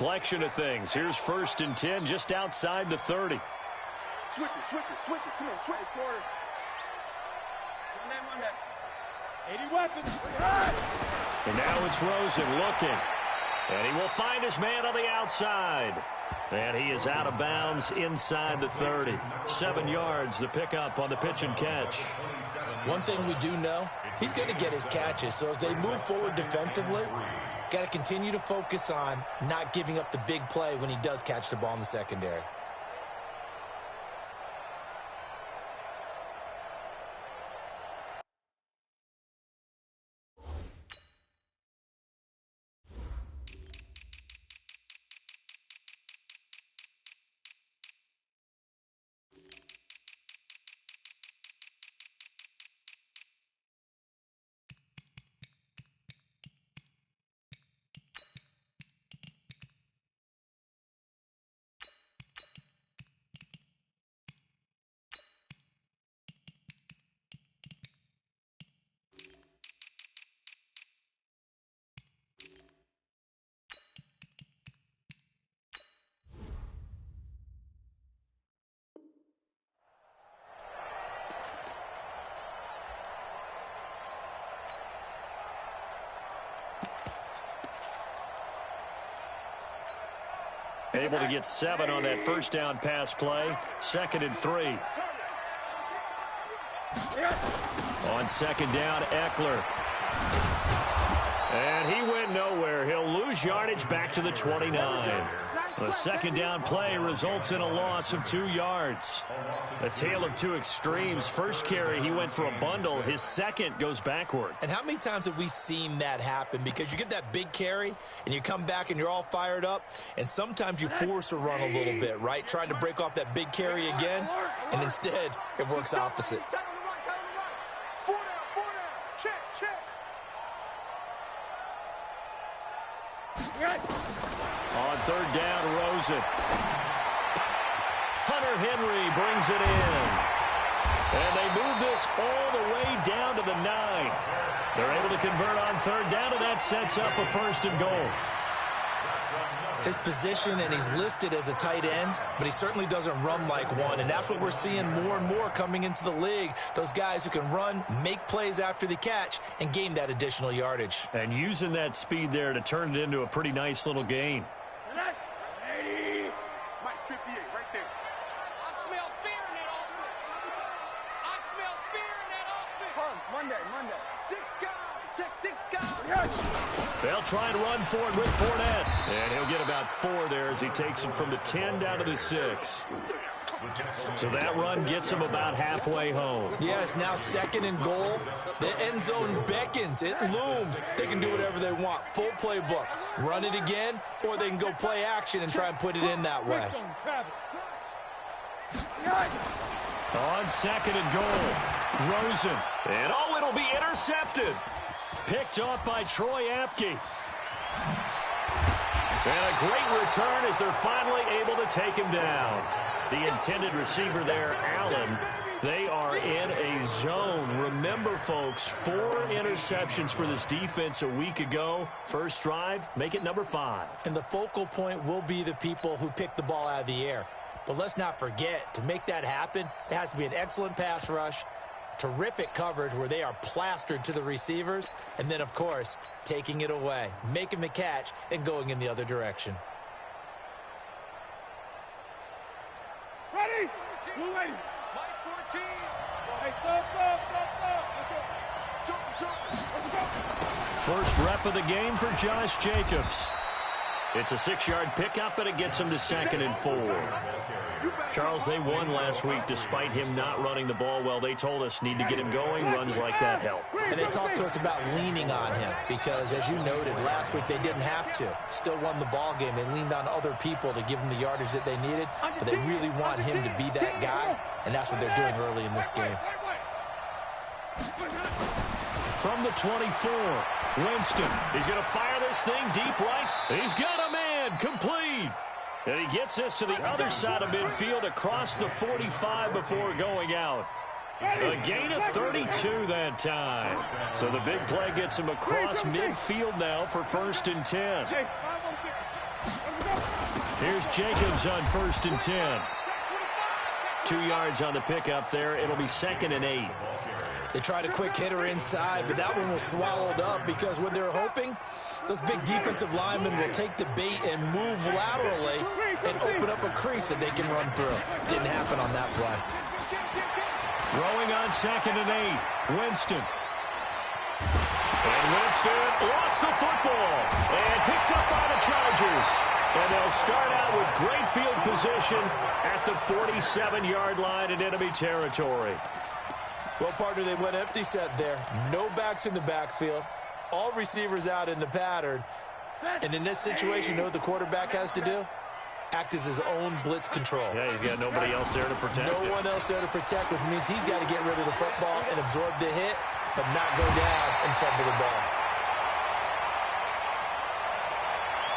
Collection of things. Here's 1st and 10 just outside the 30. Switch it. Come on, switch. Quarter. 80 weapons. And now it's Rosen looking. And he will find his man on the outside. And he is out of bounds inside the 30. 7 yards, the pickup on the pitch and catch. One thing we do know, he's going to get his catches. So as they move forward defensively, got to continue to focus on not giving up the big play when he does catch the ball in the secondary. Able to get 7 on that first down pass play. 2nd and 3. On 2nd down, Eckler. And he went nowhere. He'll lose yardage back to the 29. The 2nd down play results in a loss of 2 yards. A tale of two extremes. First carry, he went for a bundle. His second goes backward. And how many times have we seen that happen? Because you get that big carry, and you come back, and you're all fired up, and sometimes you force a run a little bit, right? Trying to break off that big carry again, and instead it works opposite. On 3rd down, Rosen. Hunter Henry brings it in. And they move this all the way down to the 9. They're able to convert on 3rd down, and that sets up a 1st and goal. His position, and he's listed as a tight end, but he certainly doesn't run like one, and that's what we're seeing more and more coming into the league. Those guys who can run, make plays after the catch, and gain that additional yardage. And using that speed there to turn it into a pretty nice little gain. Mike 58 right there. I smell fear in that offense. I smell fear in that offense. Monday. 6 guys. Check 6 guys. They'll try and run for it with Fournette. And he'll get about 4 there as he takes it from the 10 down to the 6. So that run gets him about halfway home. Yeah, it's now 2nd and goal. The end zone beckons. It looms. They can do whatever they want. Full playbook. Run it again, or they can go play action and try and put it in that way. On 2nd and goal, Rosen. And oh, it'll be intercepted. Picked off by Troy Apke. And a great return as they're finally able to take him down. The intended receiver there, Allen. They are in a zone. Remember, folks, 4 interceptions for this defense a week ago. First drive, make it number 5. And the focal point will be the people who pick the ball out of the air. But let's not forget, to make that happen, there has to be an excellent pass rush, terrific coverage where they are plastered to the receivers, and then, of course, taking it away, making the catch, and going in the other direction. Ready? Blue lady. Fight 14. Hey, jump. First rep of the game for Josh Jacobs. It's a 6-yard pickup, and it gets him to 2nd and 4. Charles, they won last week despite him not running the ball well. They told us need to get him going. Runs like that help. And they talked to us about leaning on him because, as you noted, last week they didn't have to. Still won the ball game. They leaned on other people to give them the yardage that they needed, but they really want him to be that guy, and that's what they're doing early in this game. From the 24, Winston. He's going to fire this thing deep right. He's got a man complete. And he gets this to the other side of midfield across the 45 before going out. A gain of 32 that time. So the big play gets him across midfield now for 1st and 10. Here's Jacobs on 1st and 10. 2 yards on the pickup there. It'll be 2nd and 8. They tried a quick hitter inside, but that one was swallowed up because what they're hoping, those big defensive linemen will take the bait and move laterally and open up a crease that they can run through. Didn't happen on that play. Throwing on 2nd and 8. Winston. And Winston lost the football and picked up by the Chargers. And they'll start out with great field position at the 47-yard line in enemy territory. Well, partner, they went empty set there. No backs in the backfield. All receivers out in the pattern. And in this situation, you know what the quarterback has to do? Act as his own blitz control. Yeah, he's got nobody else there to protect No one else there to protect, which means he's got to get rid of the football and absorb the hit, but not go down and fumble the ball.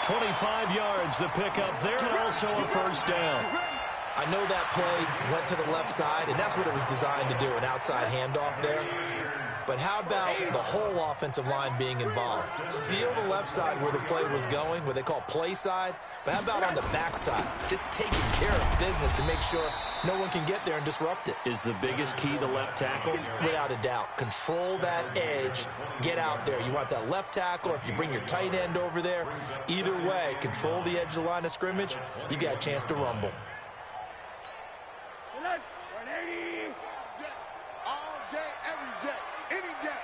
25 yards the pickup there, and also a 1st down. I know that play went to the left side, and that's what it was designed to do, an outside handoff there. But how about the whole offensive line being involved? Seal the left side where the play was going, what they call play side. But how about on the back side? Just taking care of business to make sure no one can get there and disrupt it. Is the biggest key the left tackle? Without a doubt. Control that edge. Get out there. You want that left tackle, or if you bring your tight end over there, either way, control the edge of the line of scrimmage, you got a chance to rumble. All day, every day, any day.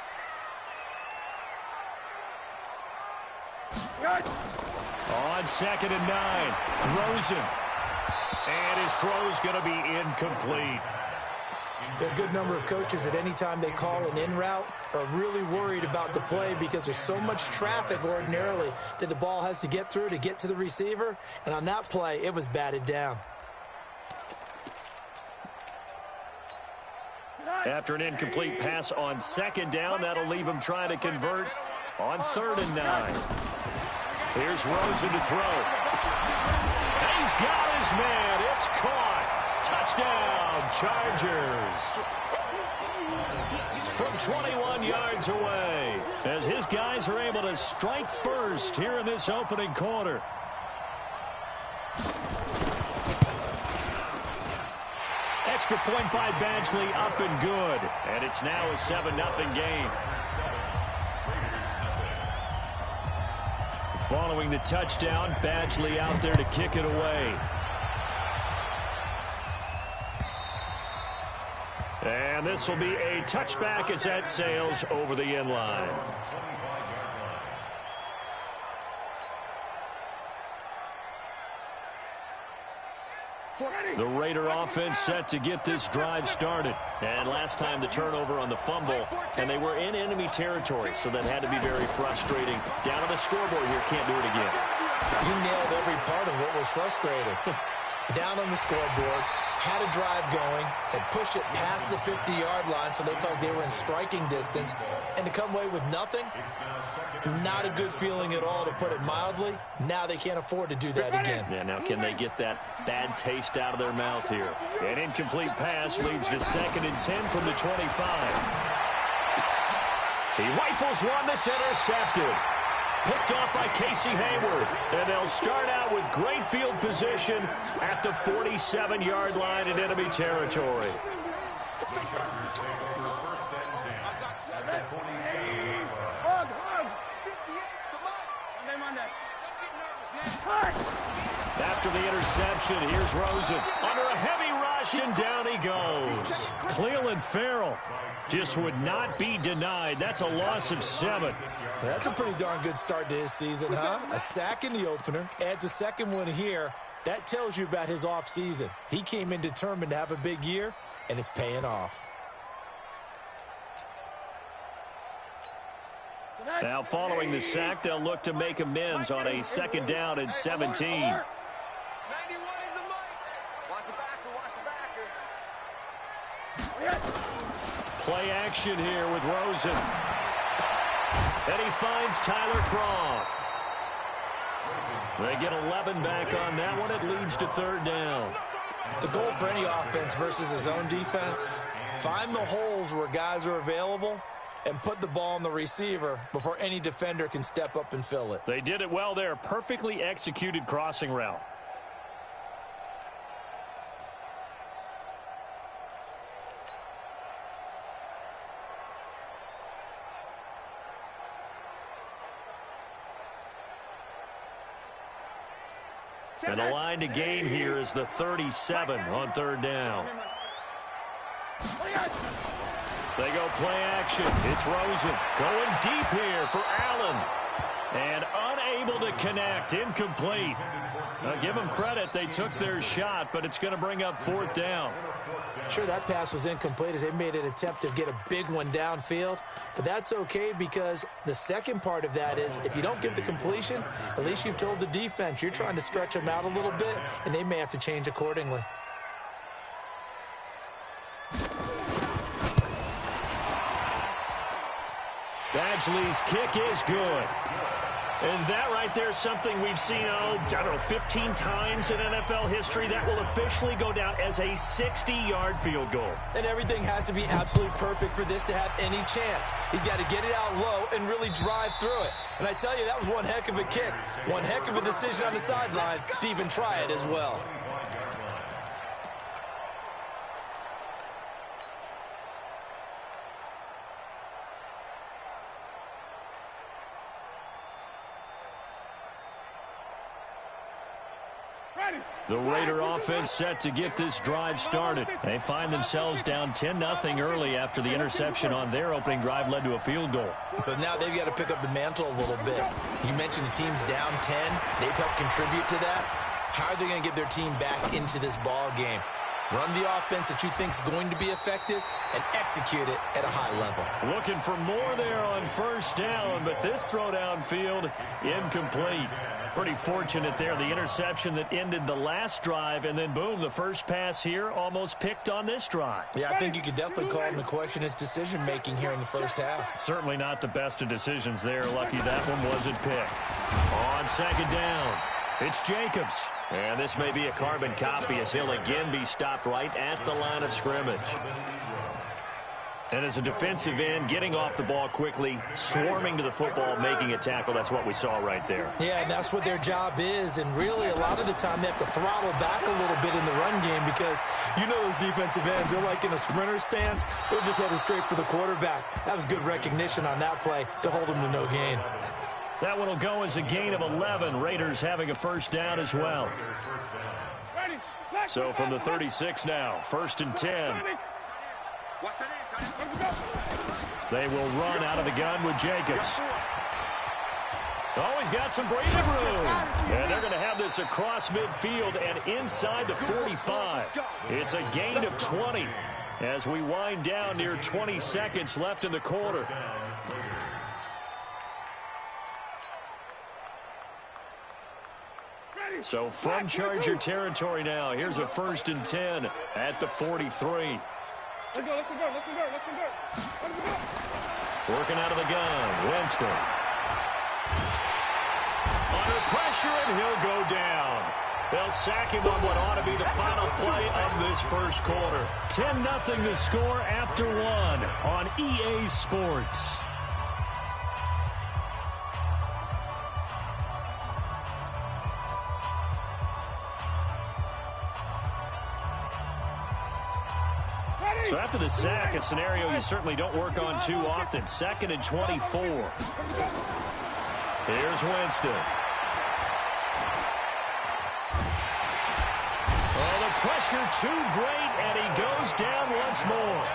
On 2nd and 9, Rosen. And his throw's going to be incomplete. There are a good number of coaches at any time they call an in route are really worried about the play because there's so much traffic ordinarily that the ball has to get through to get to the receiver. And on that play, it was batted down. After an incomplete pass on 2nd down, that'll leave him trying to convert on 3rd and 9. Here's Rosen to throw. He's got his man. It's caught. Touchdown, Chargers. From 21 yards away, as his guys are able to strike first here in this opening quarter. Extra point by Badgley, up and good. And it's now a 7-0 game. Following the touchdown, Badgley out there to kick it away. And this will be a touchback as that sails over the end line. The Raider offense set to get this drive started. And last time the turnover on the fumble, and they were in enemy territory, so that had to be very frustrating. Down on the scoreboard here, can't do it again. You nailed every part of what was frustrating. Down on the scoreboard, had a drive going, had pushed it past the 50-yard line so they felt they were in striking distance, and to come away with nothing, not a good feeling at all, to put it mildly. Now they can't afford to do that again. Yeah, now can they get that bad taste out of their mouth here? An incomplete pass leads to 2nd and 10 from the 25. He rifles one that's intercepted. Picked off by Casey Hayward. And they'll start out with great field position at the 47-yard line in enemy territory. After the interception, here's Rosen. Under a heavy rush, and down he goes. Cleveland Farrell just would not be denied. That's a loss of 7. That's a pretty darn good start to his season, huh? A sack in the opener, adds a second one here. That tells you about his offseason. He came in determined to have a big year, and it's paying off. Now following the sack, they'll look to make amends on a 2nd down and 17. 91 is the mic. Watch the backer. Play action here with Rosen. And he finds Tyler Croft. They get 11 back on that one. It leads to 3rd down. The goal for any offense versus his own defense, find the holes where guys are available and put the ball on the receiver before any defender can step up and fill it. They did it well there. Perfectly executed crossing route. And the line to gain here is the 37 on third down. They go play action. It's Rosen going deep here for Allen. And unable to connect. Incomplete. Now, give them credit. They took their shot, but it's going to bring up fourth down. Sure, that pass was incomplete as they made an attempt to get a big one downfield. But that's okay because the second part of that is if you don't get the completion, at least you've told the defense you're trying to stretch them out a little bit, and they may have to change accordingly. Badgley's kick is good. And that right there is something we've seen, 15 times in NFL history. That will officially go down as a 60-yard field goal. And everything has to be absolutely perfect for this to have any chance. He's got to get it out low and really drive through it. And I tell you, that was one heck of a kick. One heck of a decision on the sideline to even try it as well. The Raider offense set to get this drive started. They find themselves down 10-0 early after the interception on their opening drive led to a field goal. So now they've got to pick up the mantle a little bit. You mentioned the team's down 10. They've helped contribute to that. How are they going to get their team back into this ball game? Run the offense that you think is going to be effective and execute it at a high level. Looking for more there on first down, but this throw downfield incomplete. Pretty fortunate there, the interception that ended the last drive, and then boom, the first pass here almost picked on this drive. Yeah, I think you could definitely call into question his decision-making here in the first half. Certainly not the best of decisions there. Lucky that one wasn't picked. On second down, it's Jacobs. And this may be a carbon copy as he'll again be stopped right at the line of scrimmage. And as a defensive end, getting off the ball quickly, swarming to the football, making a tackle, that's what we saw right there. Yeah, and that's what their job is. And really, a lot of the time, they have to throttle back a little bit in the run game because you know those defensive ends, they're like in a sprinter stance. They're just headed straight for the quarterback. That was good recognition on that play to hold them to no gain. That one will go as a gain of 11. Raiders having a first down as well. So from the 36 now, 1st and 10. They will run out of the gun with Jacobs. Oh, he's got some breathing room. And they're going to have this across midfield and inside the 45. It's a gain of 20 as we wind down near 20 seconds left in the quarter. So from Charger territory now, here's a 1st and 10 at the 43. Let's go. Working out of the gun, Winston. Under pressure, and he'll go down. They'll sack him on what ought to be the final play of this first quarter. 10-0 to score after one on EA Sports. So after the sack, a scenario you certainly don't work on too often. 2nd and 24. Here's Winston. Oh, the pressure too great, and he goes down once more.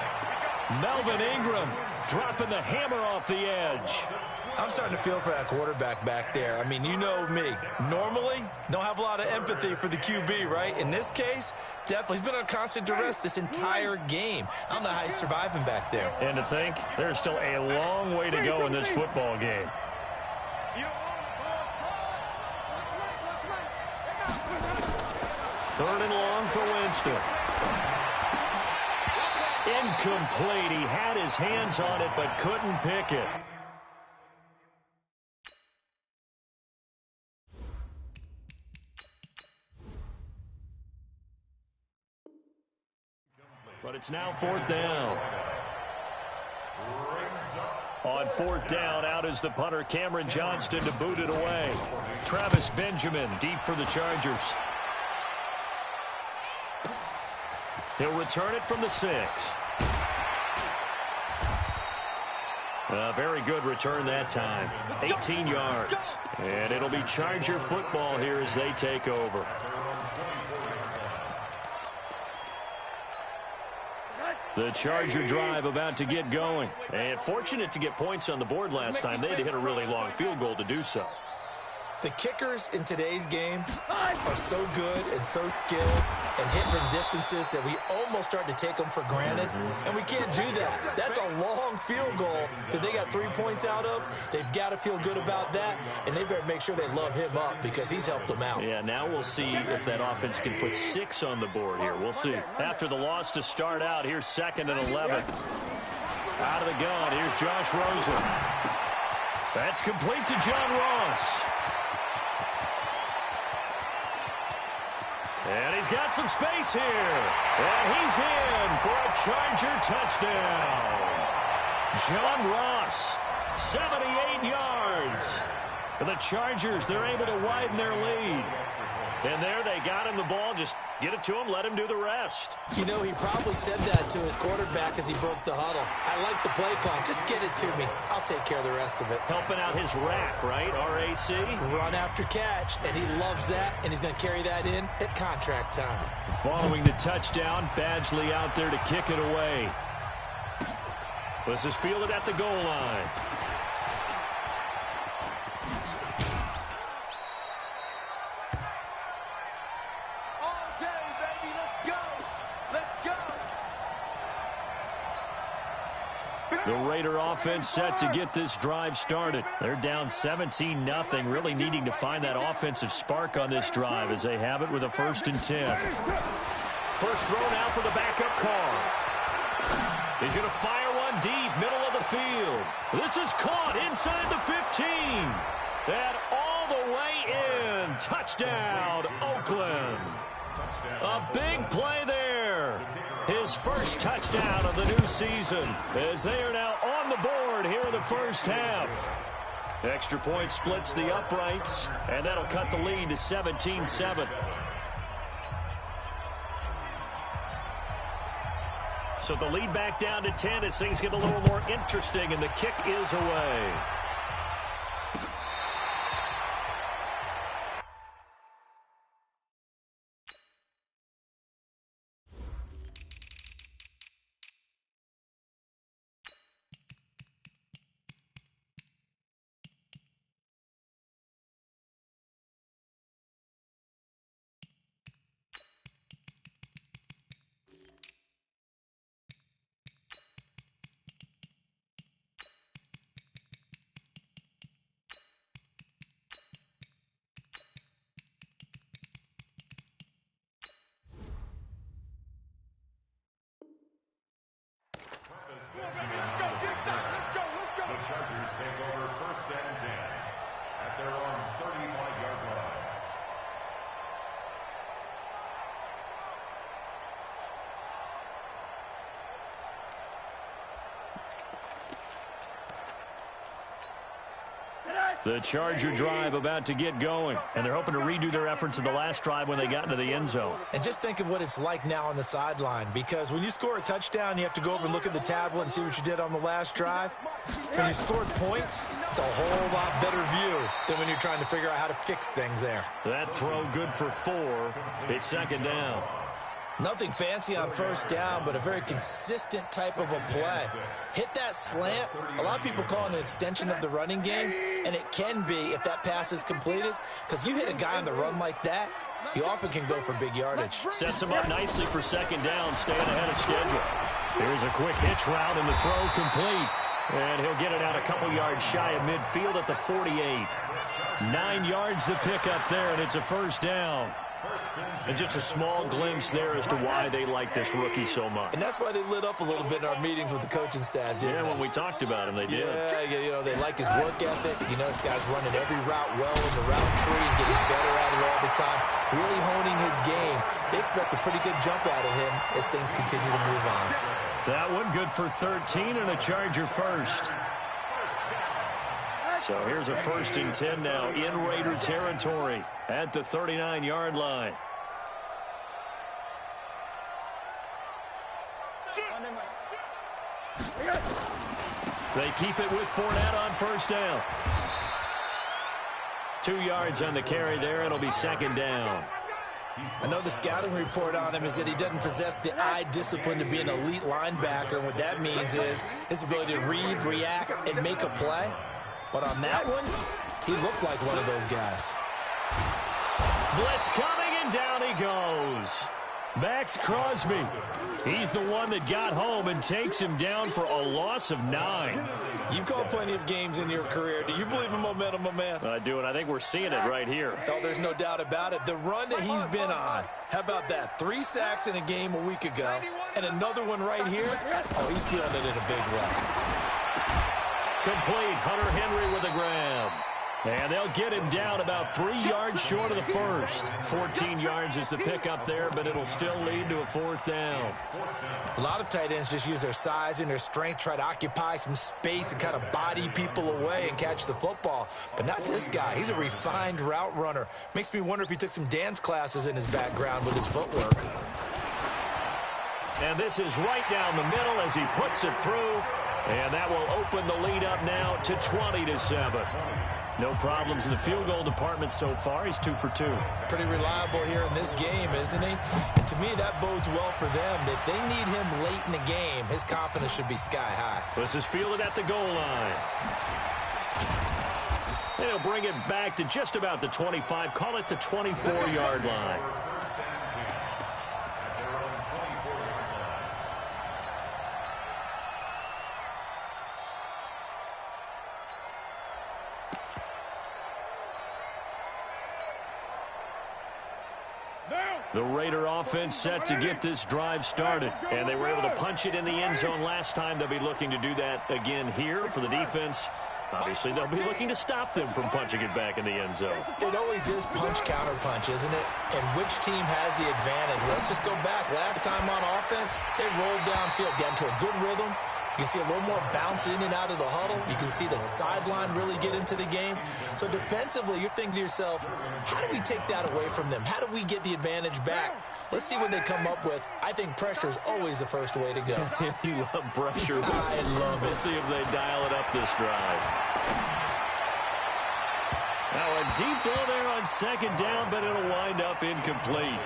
Melvin Ingram dropping the hammer off the edge. I'm starting to feel for that quarterback back there. I mean, you know me. Normally, don't have a lot of empathy for the QB, right? In this case, definitely. He's been on constant duress this entire game. I don't know how he's surviving back there. And to think, there's still a long way to go in this football game. 3rd and long for Winston. Incomplete. He had his hands on it, but couldn't pick it. But it's now 4th down. On 4th down, out is the punter, Cameron Johnston, to boot it away. Travis Benjamin deep for the Chargers. He'll return it from the 6. A very good return that time. 18 yards. And it'll be Charger football here as they take over. The Charger drive about to get going. And fortunate to get points on the board last time. They had to hit a really long field goal to do so. The kickers in today's game are so good and so skilled and hit from distances that we almost start to take them for granted, and we can't do that. That's a long field goal that they got 3 points out of. They've got to feel good about that, and they better make sure they love him up because he's helped them out. Yeah, now we'll see if that offense can put 6 on the board here. We'll see. After the loss to start out, here's 2nd and 11. Out of the gun, here's Josh Rosen. That's complete to John Ross. And he's got some space here. And he's in for a Charger touchdown. John Ross, 78 yards. For the Chargers, they're able to widen their lead. And there they got him the ball. Just get it to him, let him do the rest. You know, he probably said that to his quarterback as he broke the huddle. I like the play call. Just get it to me. I'll take care of the rest of it. Helping out his rack, right? R-A-C? Run after catch, and he loves that, and he's going to carry that in at contract time. Following the touchdown, Badgley out there to kick it away. This is fielded at the goal line. The Raider offense set to get this drive started. They're down 17-0, really needing to find that offensive spark on this drive as they have it with a 1st and 10. First throw now for the backup Carr. He's going to fire one deep, middle of the field. This is caught inside the 15. And all the way in. Touchdown, Oakland. A big play there. His first touchdown of the new season as they are now on the board here in the first half. Extra point splits the uprights, and that'll cut the lead to 17-7. So the lead back down to 10 as things get a little more interesting, and the kick is away. The Charger drive about to get going, and they're hoping to redo their efforts in the last drive when they got into the end zone. And just think of what it's like now on the sideline, because when you score a touchdown, you have to go over and look at the tablet and see what you did on the last drive. When you scored points, it's a whole lot better view than when you're trying to figure out how to fix things there. That throw good for 4. It's 2nd down. Nothing fancy on 1st down, but a very consistent type of a play. Hit that slant. A lot of people call it an extension of the running game, and it can be if that pass is completed, because you hit a guy on the run like that, you often can go for big yardage. Sets him up nicely for 2nd down, staying ahead of schedule. Here's a quick hitch route, and the throw complete. And he'll get it out a couple yards shy of midfield at the 48. 9 yards to pick up there, and it's a 1st down. And just a small glimpse there as to why they like this rookie so much. And that's why they lit up a little bit in our meetings with the coaching staff, didn't they? When we talked about him, they did. Yeah, you know, they like his work ethic. You know, this guy's running every route well in the route tree and getting better at it all the time, really honing his game. They expect a pretty good jump out of him as things continue to move on. That one good for 13 and a Charger 1st. So here's a 1st and 10 now in Raider territory at the 39-yard line. They keep it with Fournette on first down. 2 yards on the carry there. It'll be second down. I know the scouting report on him is that he doesn't possess the eye discipline to be an elite linebacker. And what that means is his ability to read, react, and make a play. But on that one, he looked like one of those guys. Blitz coming, and down he goes. Max Crosby. He's the one that got home and takes him down for a loss of 9. You've called plenty of games in your career. Do you believe in momentum, my man? I do, and I think we're seeing it right here. Oh, there's no doubt about it. The run that he's been on. How about that? 3 sacks in a game a week ago, and another one right here. Oh, he's feeling it in a big way. Complete. Hunter Henry with a grab. And they'll get him down about 3 yards short of the first. 14 yards is the pickup there, but it'll still lead to a 4th down. A lot of tight ends just use their size and their strength, try to occupy some space and kind of body people away and catch the football. But not this guy. He's a refined route runner. Makes me wonder if he took some dance classes in his background with his footwork. And this is right down the middle as he puts it through. And that will open the lead up now to 20-7. No problems in the field goal department so far. He's 2 for 2. Pretty reliable here in this game, isn't he? And to me, that bodes well for them. If they need him late in the game, his confidence should be sky high. This is fielded at the goal line. And he'll bring it back to just about the 25. Call it the 24-yard line. The Raider offense set to get this drive started, and they were able to punch it in the end zone last time. They'll be looking to do that again here for the defense. Obviously, they'll be looking to stop them from punching it back in the end zone. It always is punch-counter-punch, isn't it? And which team has the advantage? Let's just go back. Last time on offense, they rolled downfield, got into a good rhythm. You can see a little more bounce in and out of the huddle. You can see the sideline really get into the game. So defensively, you're thinking to yourself, how do we take that away from them? How do we get the advantage back? Let's see what they come up with. I think pressure is always the first way to go. You love pressure. I love it. We'll see if they dial it up this drive. Now a deep ball there on second down, but it'll wind up incomplete.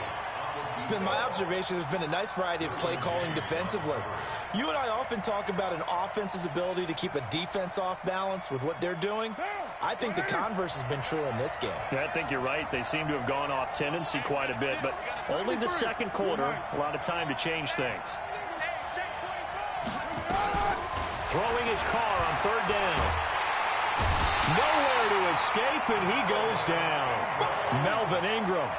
It's been my observation there's been a nice variety of play calling defensively. You and I often talk about an offense's ability to keep a defense off balance with what they're doing. I think the converse has been true in this game. Yeah, I think you're right. They seem to have gone off tendency quite a bit, but only the second quarter, a lot of time to change things. Throwing his car on third down. Nowhere to escape, and he goes down. Melvin Ingram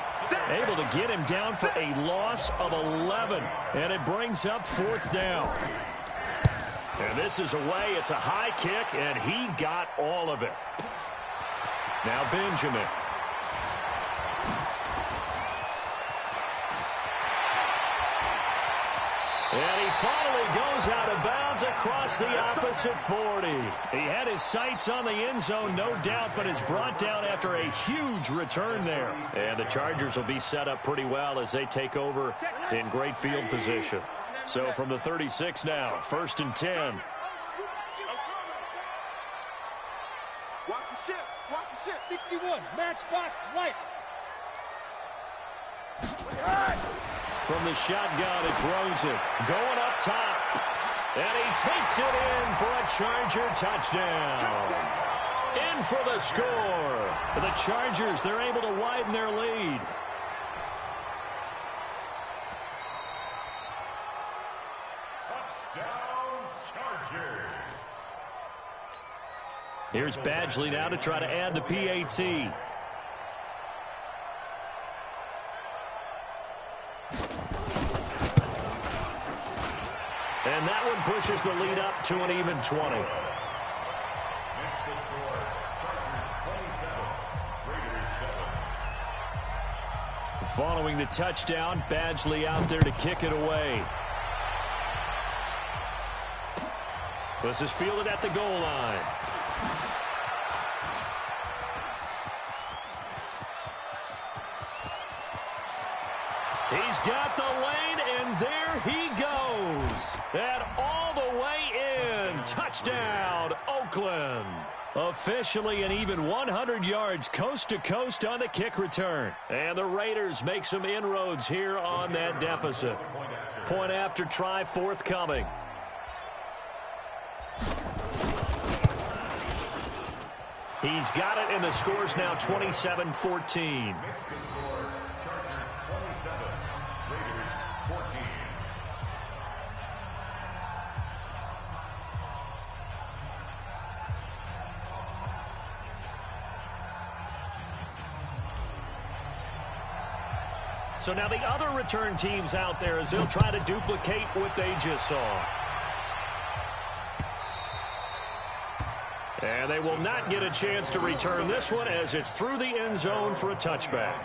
able to get him down for a loss of 11, and it brings up 4th down. And this is away. It's a high kick, and he got all of it. Now Benjamin. And he finally goes out of bounds across the opposite 40. He had his sights on the end zone, no doubt, but is brought down after a huge return there. And the Chargers will be set up pretty well as they take over in great field position. So from the 36 now, 1st and 10. Watch the ship. Watch the ship. 61, matchbox lights. From the shotgun, it's Rosen going up top. And he takes it in for a Charger touchdown. In for the score. The Chargers, they're able to widen their lead. Touchdown, Chargers. Here's Badgley now to try to add the PAT. And that one pushes the lead up to an even 20. Next to score, Chargers 27, Raiders 7. Following the touchdown, Badgley out there to kick it away. This is fielded at the goal line. He's got the lane, and And there he goes. And all the way in. Touchdown, Oakland. Officially an even 100 yards coast to coast on the kick return. And the Raiders make some inroads here on that deficit. Point after try forthcoming. He's got it, and the score's now 27-14. So now the other return teams out there as they'll try to duplicate what they just saw. And they will not get a chance to return this one as it's through the end zone for a touchback.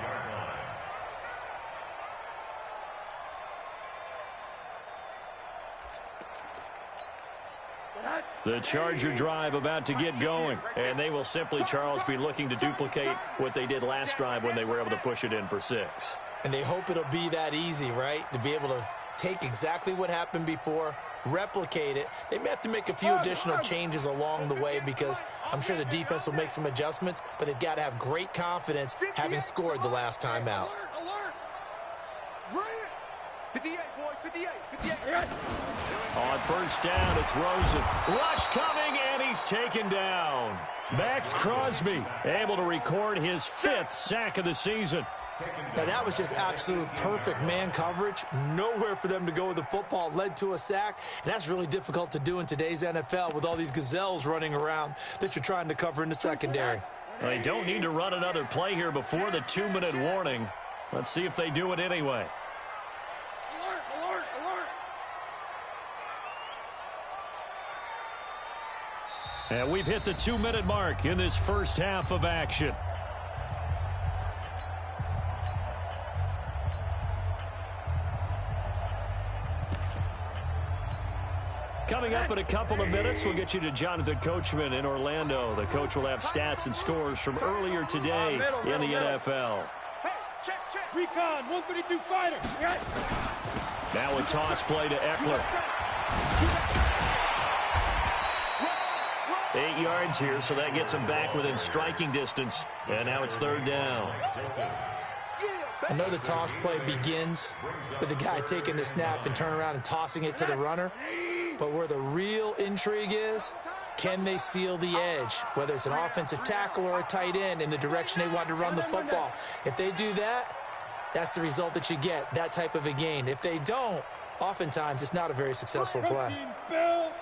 The Charger drive about to get going. And they will simply, Charles, be looking to duplicate what they did last drive when they were able to push it in for 6. And they hope it'll be that easy, right? To be able to take exactly what happened before, replicate it. They may have to make a few additional changes along the way because I'm sure the defense will make some adjustments, but they've got to have great confidence having scored the last time out. Alert! 58, boys, 58, 58. On first down, it's Rosen. Rush coming, and he's taken down. Max Crosby able to record his 5th sack of the season. Now, that was just absolute perfect man coverage. Nowhere for them to go with the football. Led to a sack, and that's really difficult to do in today's NFL with all these gazelles running around that you're trying to cover in the secondary. They don't need to run another play here before the 2-minute warning. Let's see if they do it anyway. Alert, alert, alert. And we've hit the 2-minute mark in this first half of action. Coming up in a couple of minutes, we'll get you to Jonathan Coachman in Orlando. The coach will have stats and scores from earlier today in the NFL. Hey, check, check. Recon, 132 fighter. Now a toss play to Eckler. 8 yards here, so that gets him back within striking distance. And now it's 3rd down. I know the toss play begins with the guy taking the snap and turning around and tossing it to the runner. But where the real intrigue is, can they seal the edge, whether it's an offensive tackle or a tight end in the direction they want to run the football? If they do that, that's the result that you get, that type of a gain. If they don't, oftentimes it's not a very successful play. Hey,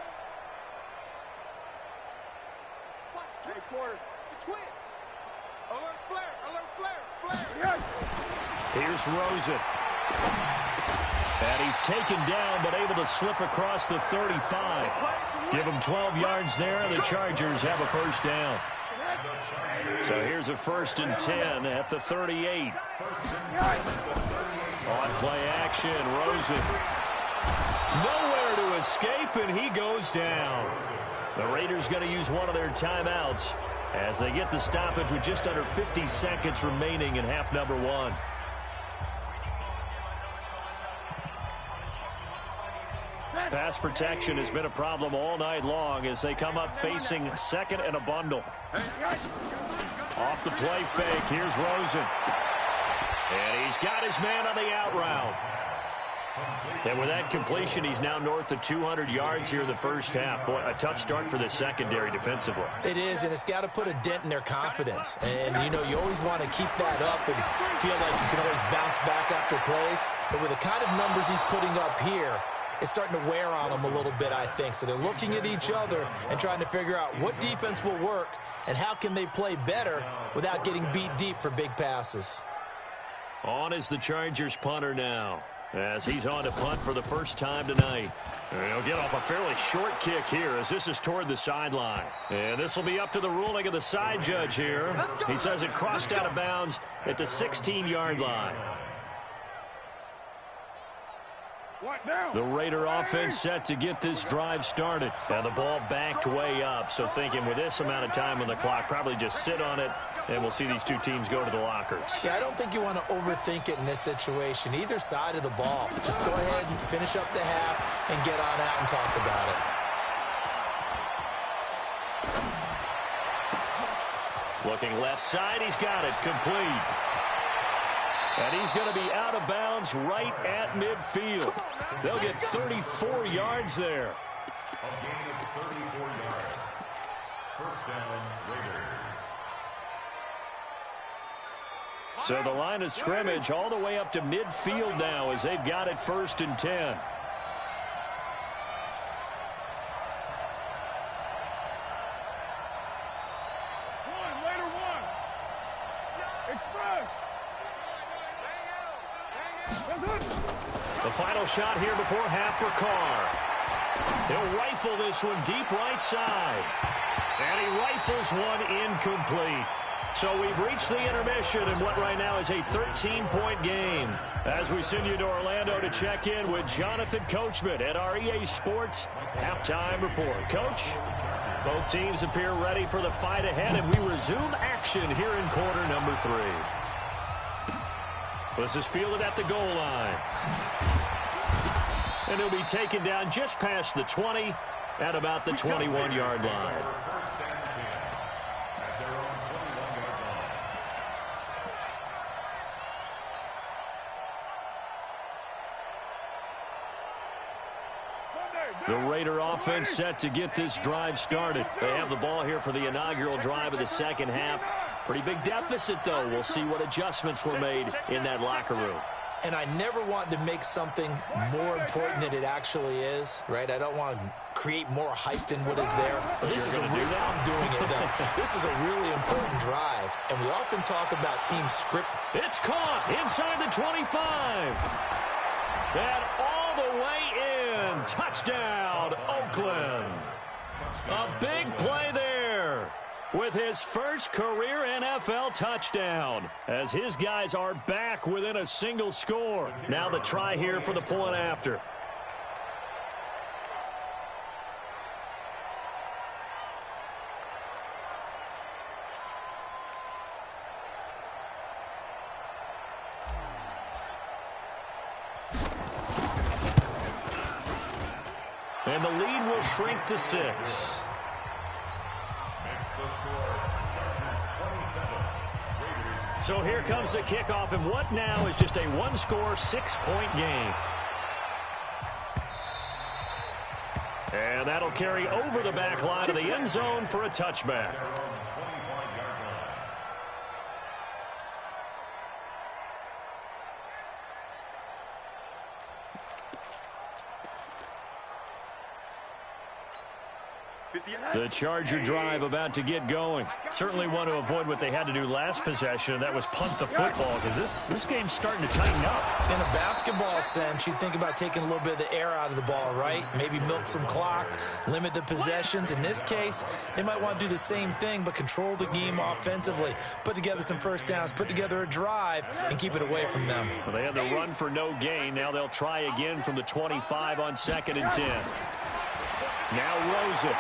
quarter. The twins. Alert, flare, Here's Rosen. And he's taken down, but able to slip across the 35. Give him 12 yards there. The Chargers have a first down. So here's a 1st and 10 at the 38. On play action, Rosen. Nowhere to escape, and he goes down. The Raiders going to use one of their timeouts as they get the stoppage with just under 50 seconds remaining in half number 1. Pass protection has been a problem all night long as they come up facing 2nd and a bundle. Off the play fake, here's Rosen. And he's got his man on the out route. And with that completion, he's now north of 200 yards here in the first half. Boy, a tough start for the secondary defensively. It is, and it's got to put a dent in their confidence. And, you know, you always want to keep that up and feel like you can always bounce back after plays. But with the kind of numbers he's putting up here, it's starting to wear on them a little bit, I think. So they're looking at each other and trying to figure out what defense will work and how can they play better without getting beat deep for big passes. On is the Chargers punter now, as he's on to punt for the first time tonight. And he'll get off a fairly short kick here as this is toward the sideline. And this will be up to the ruling of the side judge here. He says it crossed out of bounds at the 16-yard line. The Raider offense set to get this drive started. And the ball backed way up, so thinking with this amount of time on the clock, probably just sit on it, and we'll see these two teams go to the lockers. Yeah, I don't think you want to overthink it in this situation. Either side of the ball. Just go ahead and finish up the half and get on out and talk about it. Looking left side, he's got it, complete. And he's going to be out of bounds right at midfield. They'll get 34 yards there. A gain of 34 yards. First down, Raiders. So the line of scrimmage all the way up to midfield now as they've got it 1st and 10. The final shot here before half for Carr. He'll rifle this one deep right side. And he rifles one incomplete. So we've reached the intermission in what right now is a 13-point game. As we send you to Orlando to check in with Jonathan Coachman at our EA Sports Halftime Report. Coach, both teams appear ready for the fight ahead, and we resume action here in quarter number 3. This is fielded at the goal line. And he'll be taken down just past the 20 at about the 21-yard line. The Raider offense set to get this drive started. They have the ball here for the inaugural drive of the second half. Pretty big deficit, though. We'll see what adjustments were made in that locker room. And I never want to make something more important than it actually is, right? I don't want to create more hype than what is there. But this is I'm doing it, though. This is a really important drive, and we often talk about team script. It's caught inside the 25. And all the way in. Touchdown, Oakland. A big play there with his first career NFL touchdown, as his guys are back within a single score. Now the try here for the point after. And the lead will shrink to 6. So here comes the kickoff, and what now is just a one-score, 6-point game. And that'll carry over the back line of the end zone for a touchback. The Charger drive about to get going. Certainly want to avoid what they had to do last possession, and that was punt the football, because this game's starting to tighten up. In a basketball sense, you think about taking a little bit of the air out of the ball, right? Maybe milk some clock, limit the possessions. In this case, they might want to do the same thing, but control the game offensively. Put together some first downs, put together a drive, and keep it away from them. Well, they had the run for no gain. Now they'll try again from the 25 on 2nd and 10. Now Rosen.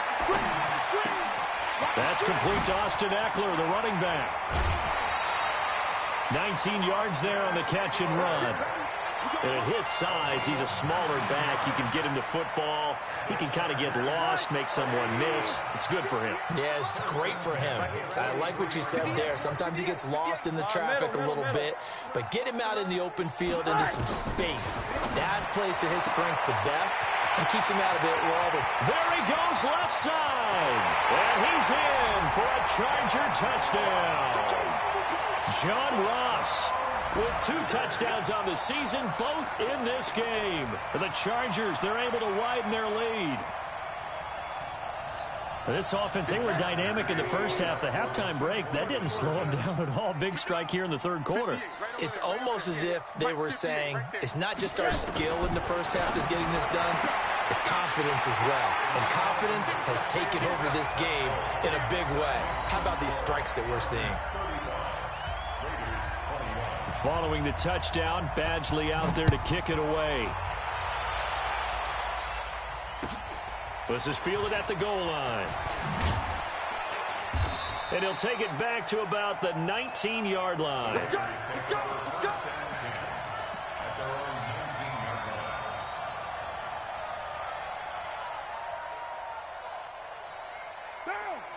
That's complete to Austin Eckler, the running back. 19 yards there on the catch and run. And at his size, he's a smaller back. You can get him the football. He can kind of get lost, make someone miss. It's good for him. Yeah, it's great for him. I like what you said there. Sometimes he gets lost in the traffic a little bit, but get him out in the open field into some space. That plays to his strengths the best and keeps him out of it wherever. There he goes left side. And he's in for a Charger touchdown. John Ross with 2 touchdowns on the season, both in this game. The Chargers, they're able to widen their lead. This offense, they were dynamic in the first half. The halftime break, that didn't slow them down at all. Big strike here in the third quarter. It's almost as if they were saying, it's not just our skill in the first half that's getting this done, it's confidence as well. And confidence has taken over this game in a big way. How about these strikes that we're seeing? Following the touchdown, Badgley out there to kick it away. This is fielded at the goal line. And he'll take it back to about the 19-yard line. Let's go. Let's go. Let's go.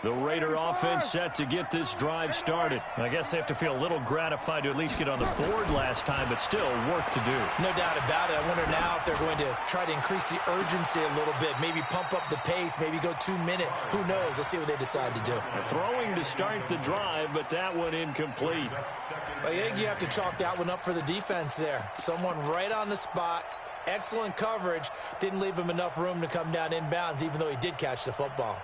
The Raider offense set to get this drive started. I guess they have to feel a little gratified to at least get on the board last time, but still work to do. No doubt about it. I wonder now if they're going to try to increase the urgency a little bit, maybe pump up the pace, maybe go 2 minute. Who knows? Let's see what they decide to do. Throwing to start the drive, but that one incomplete. I think you have to chalk that one up for the defense there. Someone right on the spot. Excellent coverage. Didn't leave him enough room to come down inbounds, even though he did catch the football.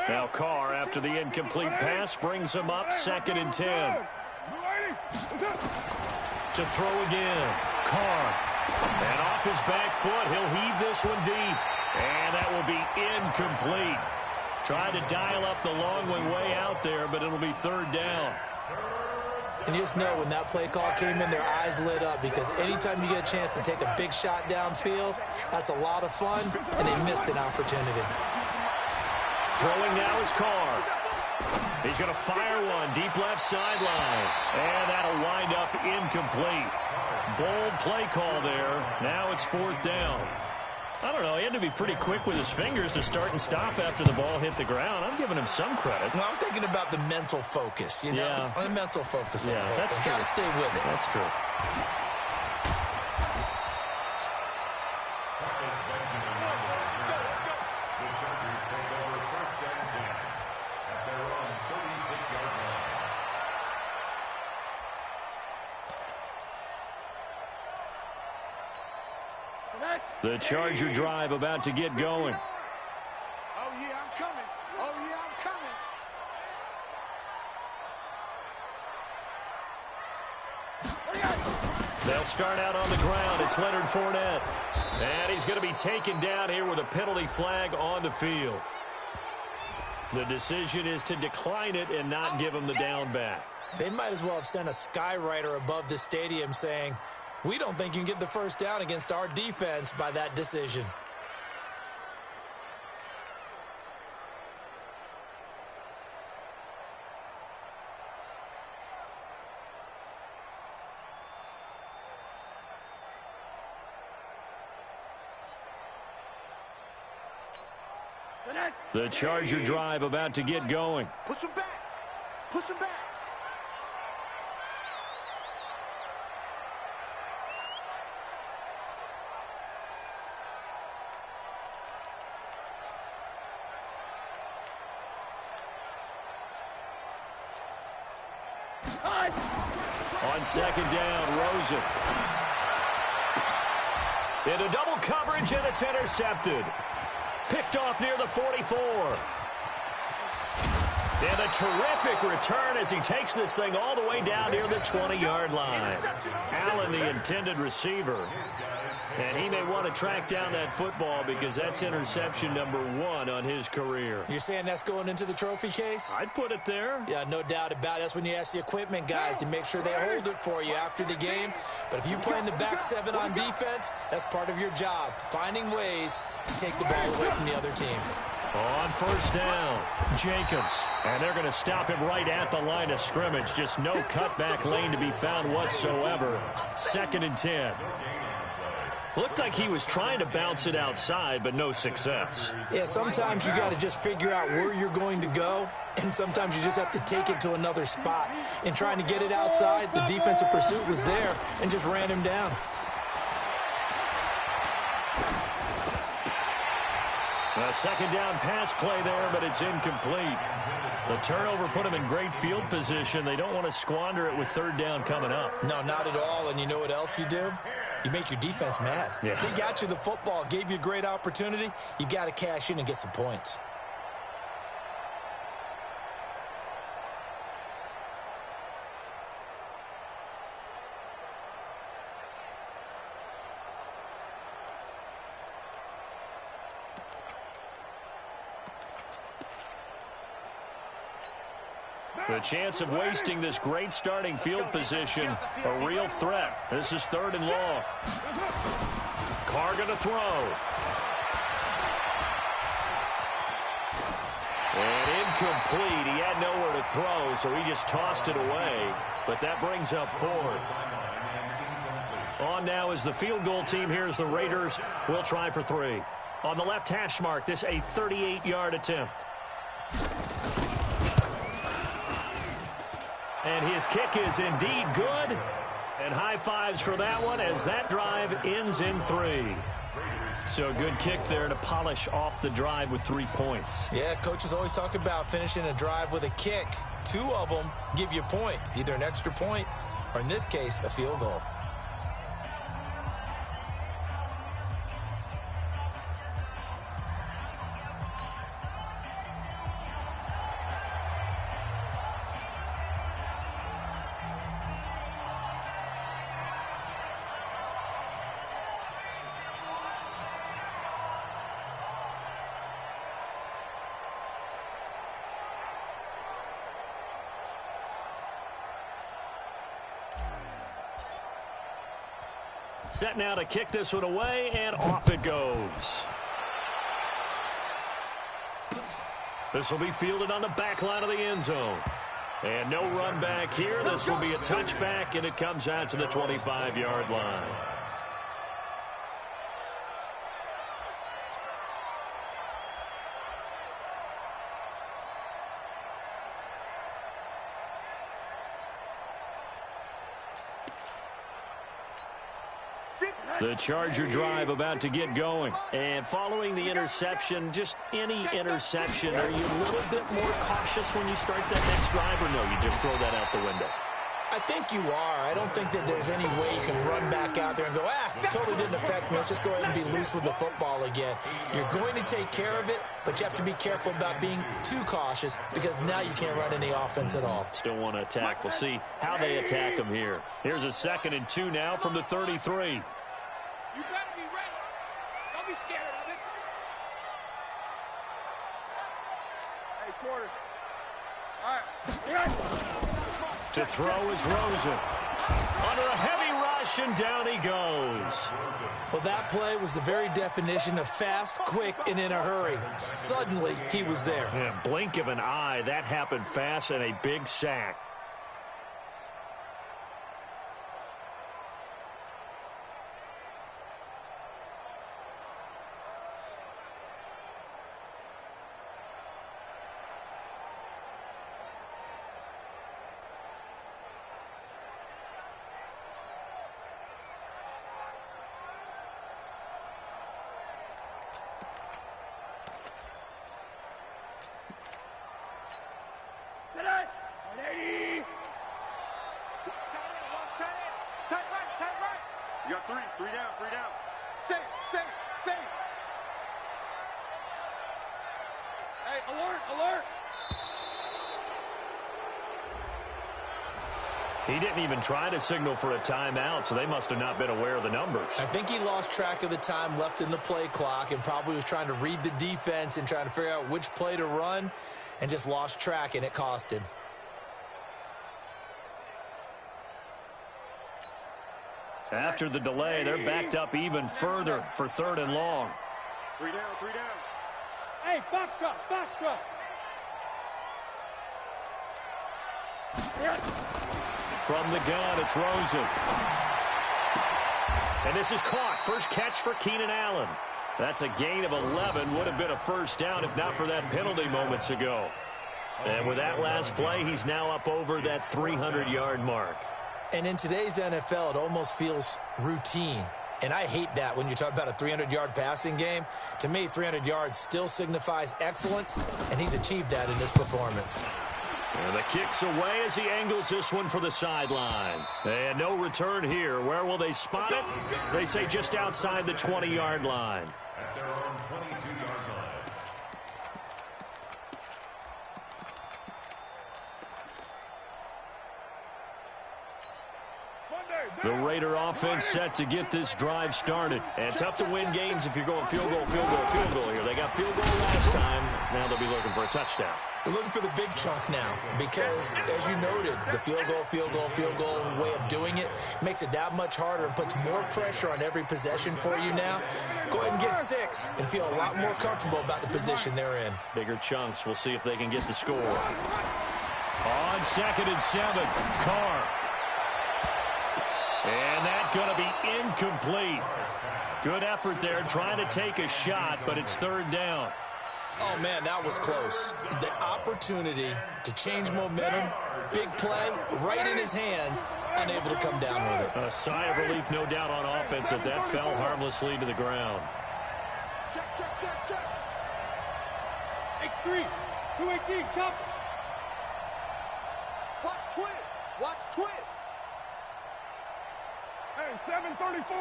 Now Carr, after the incomplete pass, brings him up 2nd and 10. To throw again. Carr. And off his back foot, he'll heave this one deep. And that will be incomplete. Tried to dial up the long way out there, but it'll be 3rd down. And you just know when that play call came in, their eyes lit up, because anytime you get a chance to take a big shot downfield, that's a lot of fun, and they missed an opportunity. Throwing now is Carr. He's going to fire one deep left sideline. And that'll wind up incomplete. Bold play call there. Now it's 4th down. I don't know. He had to be pretty quick with his fingers to start and stop after the ball hit the ground. I'm giving him some credit. Well, I'm thinking about the mental focus, you know? Yeah. The mental focus. Yeah, that's true. Got to stay with it. That's true. The Charger drive about to get going. Oh, yeah, I'm coming. Oh, yeah, I'm coming. They'll start out on the ground. It's Leonard Fournette. And he's going to be taken down here with a penalty flag on the field. The decision is to decline it and not give him the down back. They might as well have sent a skywriter above the stadium saying, "We don't think you can get the first down against our defense by that decision." The Charger drive about to get going. Push him back. Push him back. On 2nd down, Rosen. Into double coverage, and it's intercepted. Picked off near the 44. And a terrific return as he takes this thing all the way down near the 20-yard line. Allen, the intended receiver. And he may want to track down that football because that's interception number 1 on his career. You're saying that's going into the trophy case? I'd put it there. Yeah, no doubt about it. That's when you ask the equipment guys to make sure they hold it for you after the game. But if you play in the back 7 on defense, that's part of your job, finding ways to take the ball away from the other team. On 1st down, Jacobs. And they're going to stop him right at the line of scrimmage. Just no cutback lane to be found whatsoever. 2nd and 10. Looked like he was trying to bounce it outside, but no success. Yeah, sometimes you got to just figure out where you're going to go, and sometimes you just have to take it to another spot. In trying to get it outside, the defensive pursuit was there and just ran him down. A 2nd down pass play there, but it's incomplete. The turnover put him in great field position. They don't want to squander it with 3rd down coming up. No, not at all. And you know what else you do? You make your defense mad. Yeah. They got you the football, gave you a great opportunity. You got to cash in and get some points. The chance of wasting this great starting field position, a real threat. This is 3rd and long. Carr going to throw. And incomplete. He had nowhere to throw, so he just tossed it away. But that brings up fourth. On now is the field goal team. Here's the Raiders. We'll try for 3. On the left hash mark, this a 38-yard attempt. And his kick is indeed good. And high fives for that one as that drive ends in 3. So a good kick there to polish off the drive with 3 points. Yeah, coaches always talk about finishing a drive with a kick. 2 of them give you points, either an extra point or, in this case, a field goal. Set now to kick this one away, and off it goes. This will be fielded on the back line of the end zone. And no run back here. This will be a touchback, and it comes out to the 25-yard line. The Charger drive about to get going. And following the interception, just any interception, are you a little bit more cautious when you start that next drive, or no, you just throw that out the window? I think you are. I don't think that there's any way you can run back out there and go, it totally didn't affect me. Let's just go ahead and be loose with the football again. You're going to take care of it, but you have to be careful about being too cautious because now you can't run any offense at all. Still want to attack. We'll see how they attack them here. Here's a 2nd and 2 now from the 33. You better be ready. Don't be scared of it. Hey, quarter. All right. To throw is Rosen. Under a heavy rush, and down he goes. Well, that play was the very definition of fast, quick, and in a hurry. Suddenly, he was there. Yeah, blink of an eye. That happened fast, and a big sack. You got 3 down. Save. Hey, alert. He didn't even try to signal for a timeout, so they must have not been aware of the numbers. I think he lost track of the time left in the play clock and probably was trying to read the defense and trying to figure out which play to run and just lost track, and it cost him. After the delay, they're backed up even further for 3rd and long. 3 down. Hey, box truck. From the gun, it's Rosen. And this is caught. First catch for Keenan Allen. That's a gain of 11. Would have been a first down if not for that penalty moments ago. And with that last play, he's now up over that 300-yard mark. And in today's NFL, it almost feels routine. And I hate that when you talk about a 300-yard passing game. To me, 300 yards still signifies excellence, and he's achieved that in this performance. And the kick's away as he angles this one for the sideline. And no return here. Where will they spot it? They say just outside the 20-yard line. At their own 22-yard line. The Raider offense set to get this drive started. And tough to win games if you're going field goal, field goal, field goal here. They got field goal last time. Now they'll be looking for a touchdown. They're looking for the big chunk now because, as you noted, the field goal, field goal, field goal way of doing it makes it that much harder and puts more pressure on every possession for you now. Go ahead and get 6 and feel a lot more comfortable about the position they're in. Bigger chunks. We'll see if they can get the score. On 2nd and 7, Carr. And that's going to be incomplete. Good effort there trying to take a shot, but it's 3rd down. Oh, man, that was close. The opportunity to change momentum, big play, right in his hands, unable to come down with it. A sigh of relief, no doubt, on offense that fell harmlessly to the ground. Check, check, check, check. X3, 218, chop. Watch twins. Watch twins. Hey, 734.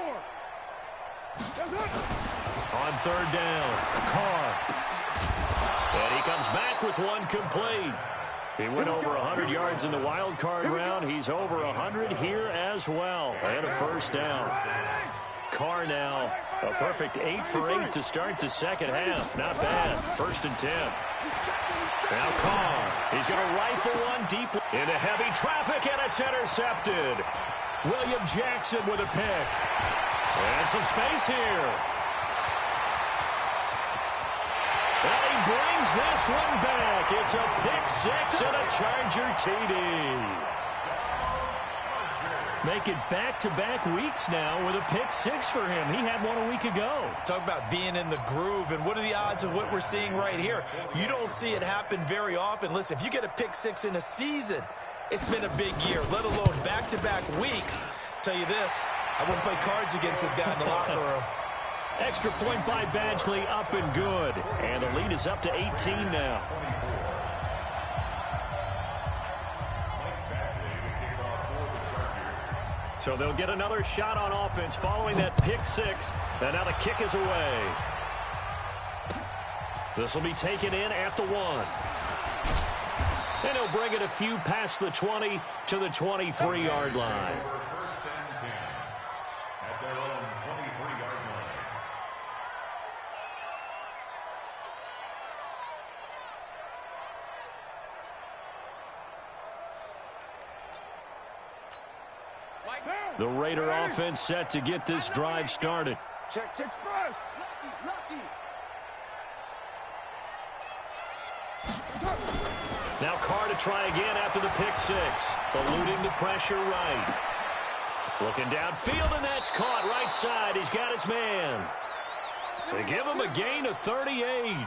On 3rd down, Carr. And he comes back with one complete. He went over 100 yards in the wild card round. He's over 100 here as well. And a 1st down. Carr now a perfect 8 for 8 to start the 2nd half. Not bad. 1st and 10. Now Carr. He's going to rifle one deep into heavy traffic, and it's intercepted. William Jackson with a pick. And some space here. And he brings this one back. It's a pick 6 and a Charger TD. Make it back-to-back weeks now with a pick 6 for him. He had one a week ago. Talk about being in the groove, and what are the odds of what we're seeing right here? You don't see it happen very often. Listen, if you get a pick 6 in a season, it's been a big year, let alone back-to-back weeks. Tell you this, I wouldn't play cards against this guy in the locker room. Extra point by Badgley, up and good. And the lead is up to 18 now. So they'll get another shot on offense following that pick 6. And now the kick is away. This will be taken in at the 1. And he'll bring it a few past the 20 to the 23-yard line. The Raider offense set to get this drive started. Check, check. Lucky. Now Carr to try again after the pick 6. Eluding the pressure right. Looking downfield, and that's caught right side. He's got his man. They give him a gain of 38.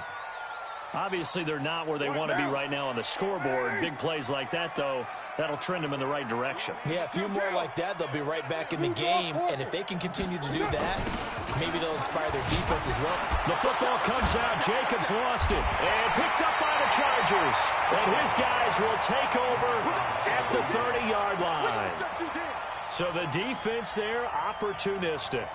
Obviously, they're not where they want to be right now on the scoreboard. Big plays like that, though, that'll trend them in the right direction. Yeah, a few more like that, they'll be right back in the game. And if they can continue to do that, maybe they'll inspire their defense as well. The football comes out. Jacobs lost it. And picked up by the Chargers. And his guys will take over at the 30-yard line. So the defense there, opportunistic.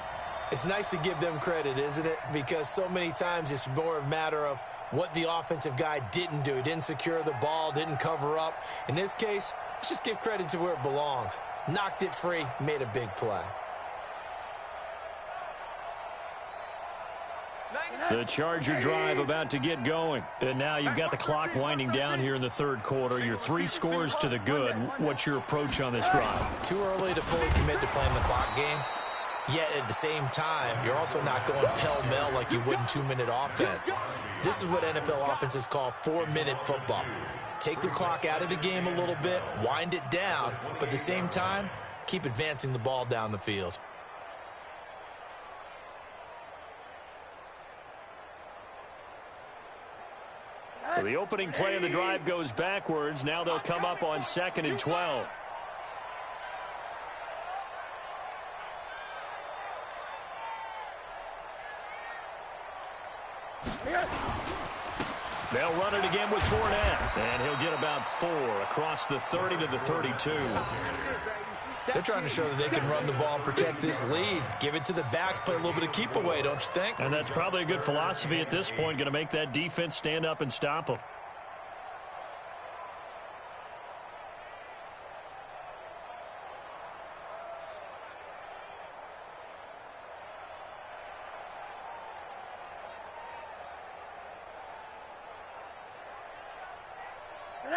It's nice to give them credit, isn't it? Because so many times it's more a matter of what the offensive guy didn't do. He didn't secure the ball, didn't cover up. In this case, let's just give credit to where it belongs. Knocked it free, made a big play. The Charger drive about to get going. And now you've got the clock winding down here in the 3rd quarter. Your 3 scores to the good. What's your approach on this drive? Too early to fully commit to playing the clock game. Yet at the same time, you're also not going pell-mell like you would in 2-minute offense. This is what NFL offenses call 4-minute football. Take the clock out of the game a little bit, wind it down, but at the same time, keep advancing the ball down the field. So the opening play of the drive goes backwards. Now they'll come up on 2nd and 12. They'll run it again with Fournette. And he'll get about 4 across the 30 to the 32. They're trying to show that they can run the ball and protect this lead. Give it to the backs, play a little bit of keep away, don't you think? And that's probably a good philosophy at this point, going to make that defense stand up and stop them.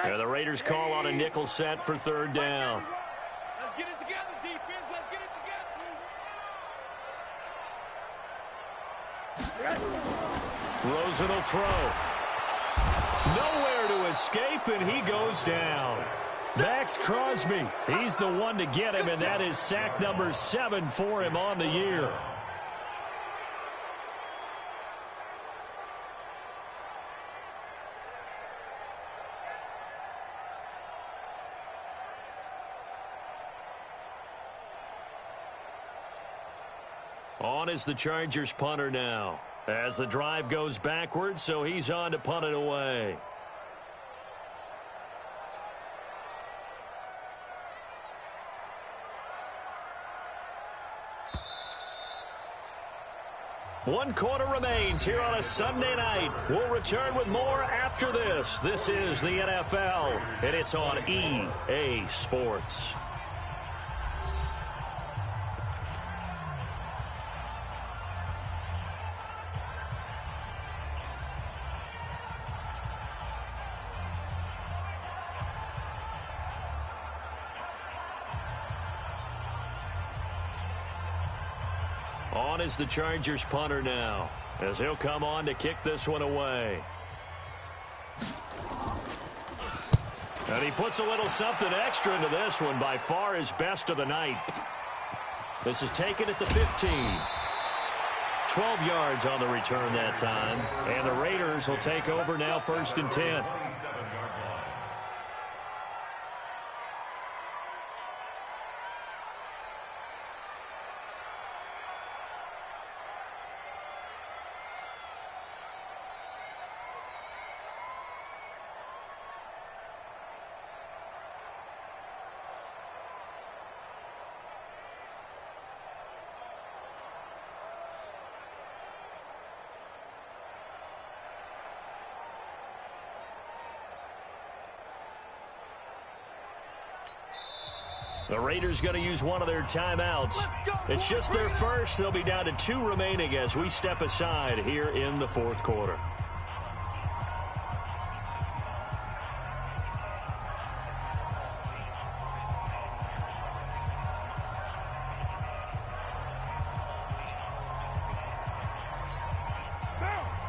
And the Raiders call on a nickel set for third down. Let's get it together, defense. Let's get it together. Rosen will throw. Nowhere to escape, and he goes down. Max Crosby, he's the one to get him, and that is sack number 7 for him on the year. On is the Chargers punter now, as the drive goes backwards, so he's on to punt it away. One quarter remains here on a Sunday night. We'll return with more after this. This is the NFL, and it's on EA Sports. On is the Chargers punter now, as he'll come on to kick this one away. And he puts a little something extra into this one, by far his best of the night. This is taken at the 15. 12 yards on the return that time. And the Raiders will take over now, 1st and 10. The Raiders going to use one of their timeouts. It's just their first. They'll be down to 2 remaining as we step aside here in the 4th quarter.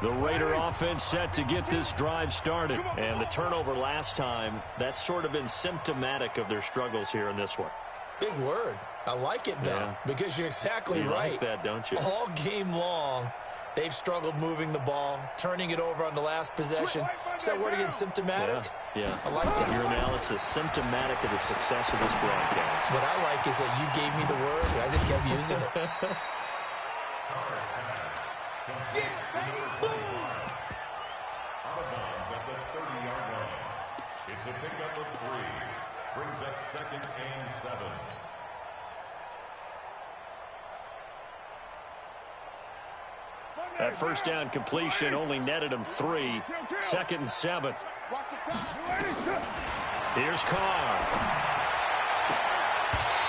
The Raider offense set to get this drive started. And the turnover last time, that's sort of been symptomatic of their struggles here in this one. Big word. I like it, though, because you're exactly right. You like that, don't you? All game long, they've struggled moving the ball, turning it over on the last possession. Is that word again, symptomatic? Yeah. I like that. Your analysis, symptomatic of the success of this broadcast. What I like is that you gave me the word, and I just kept using it. Out of bounds at the 30-yard line. It's a pickup of 3. Brings up 2nd and 7. That first down completion only netted him 3. 2nd and 7. Here's Carr.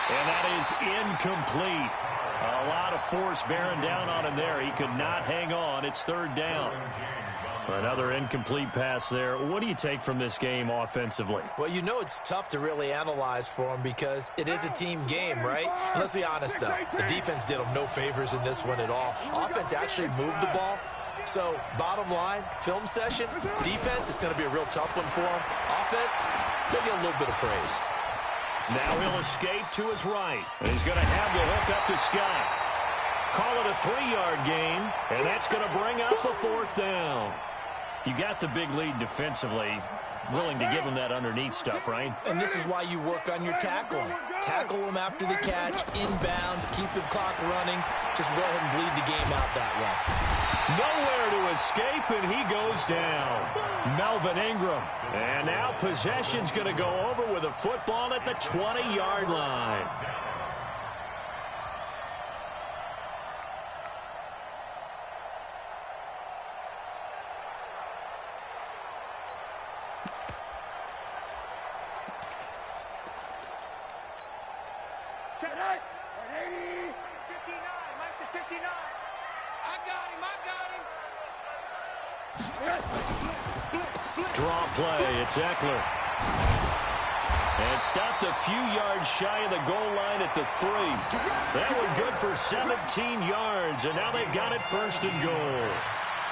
And that is incomplete. A lot of force bearing down on him there. He could not hang on. It's 3rd down. Another incomplete pass there. What do you take from this game offensively? Well, you know it's tough to really analyze for him because it is a team game, right? And let's be honest, though. The defense did them no favors in this one at all. Offense actually moved the ball. So, bottom line, film session, defense is going to be a real tough one for them. Offense, they'll get a little bit of praise. Now he'll escape to his right. And he's going to have the hook up to Scott. Call it a 3-yard gain, and that's going to bring up a 4th down. You got the big lead defensively, willing to give him that underneath stuff, right? And this is why you work on your tackling. Tackle them after the catch, inbounds, keep the clock running. Just go ahead and bleed the game out that way. Nowhere to escape, and he goes down. Melvin Ingram. And now possession's going to go over with a football at the 20-yard line. Check it. 80. 59. Mike's at 59. I got him. Draw play. It's Eckler. And stopped a few yards shy of the goal line at the 3. That one good for 17 yards, and now they've got it 1st and goal.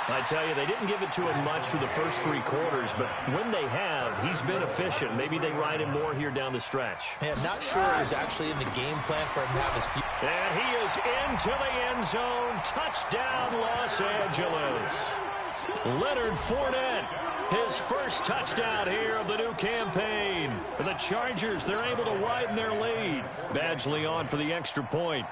I tell you, they didn't give it to him much through the first 3 quarters, but when they have, he's been efficient. Maybe they ride him more here down the stretch. Man, not sure he's actually in the game plan for him to have his feet. And he is into the end zone. Touchdown, Los Angeles. Leonard Fournette, his first touchdown here of the new campaign. For the Chargers, they're able to widen their lead. Badgley on for the extra point.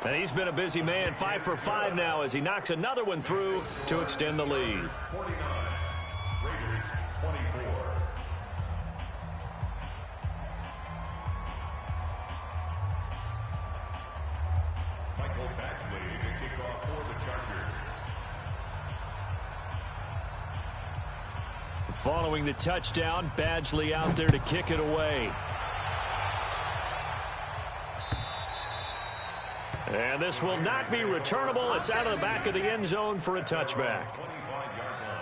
And he's been a busy man, 5 for 5 now as he knocks another one through to extend the lead. 49, Raiders 24. Michael Badgley to kick off for the Chargers. Following the touchdown, Badgley out there to kick it away. And this will not be returnable. It's out of the back of the end zone for a touchback. 25-yard line.